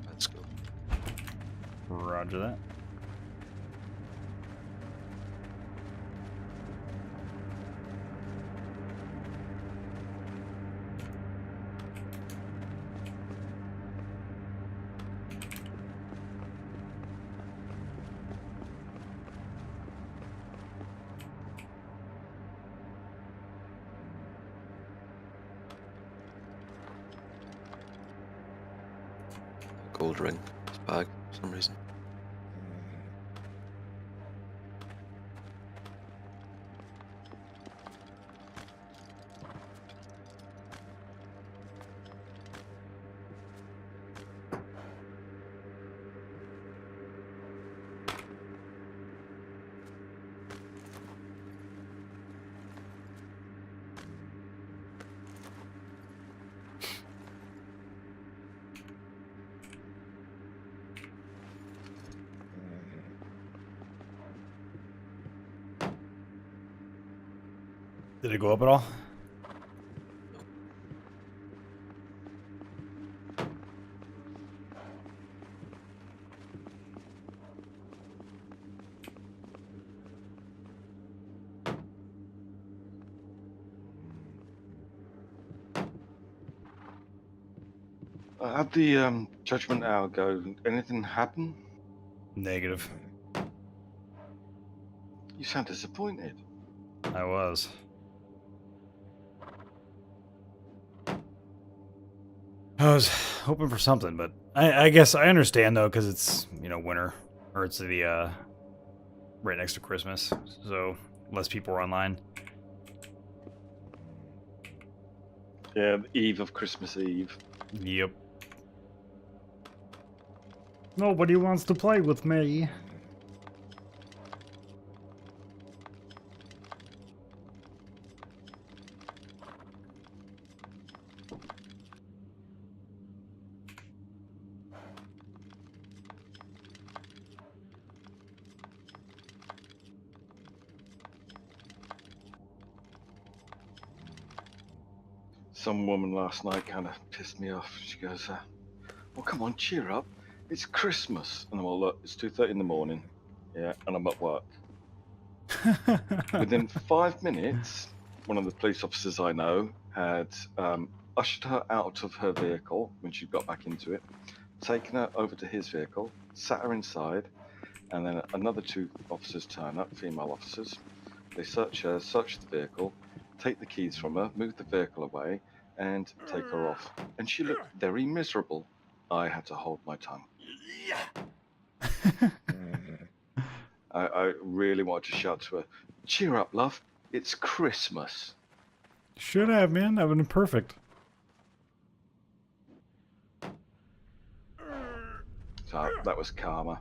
Let's go. Roger that. Gold ring. This bag for some reason. Did it go up at all? How'd the judgment hour go? Anything happen? Negative. You sound disappointed. I was. I was hoping for something, but I guess I understand though, because it's, you know, winter, or it's the right next to Christmas, so less people are online. Yeah, the eve of Christmas Eve. Yep. Nobody wants to play with me. Some woman last night kind of pissed me off. She goes, well, come on, cheer up. It's Christmas. And I'm all, look, it's 2:30 in the morning. Yeah, and I'm at work. Within 5 minutes, one of the police officers I know had ushered her out of her vehicle when she got back into it, taken her over to his vehicle, sat her inside, and then another 2 officers turn up, female officers. They search her, search the vehicle, take the keys from her, move the vehicle away, and take her off. And she looked very miserable. I had to hold my tongue. I really wanted to shout to her, cheer up, love. It's Christmas. Should have, man. That would have been perfect. So that was karma.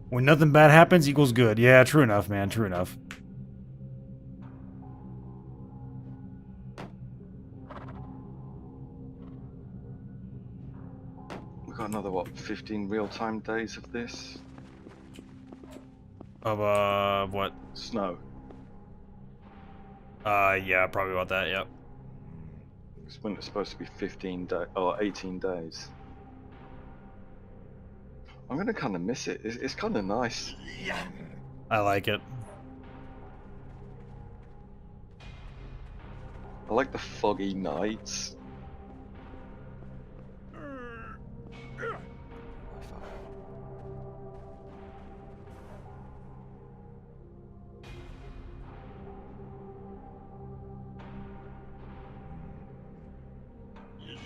When nothing bad happens equals good. Yeah, true enough, man. True enough. We've got another, what, 15 real-time days of this? Of, what? Snow. Yeah, probably about that, yep. It's when it's supposed to be 15 days, or 18 days. I'm gonna kind of miss it. It's kind of nice. I like it. I like the foggy nights.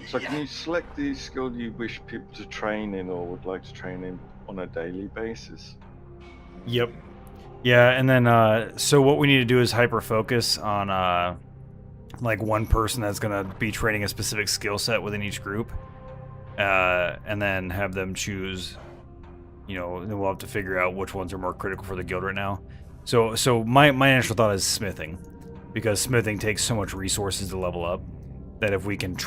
So can you select the skill you wish people to train in or would like to train in on a daily basis? Yep. Yeah, and then, so what we need to do is hyper-focus on, like, one person that's gonna be training a specific skill set within each group. And then have them choose, you know, then we'll have to figure out which ones are more critical for the guild right now. So my initial thought is smithing, because smithing takes so much resources to level up, that if we can train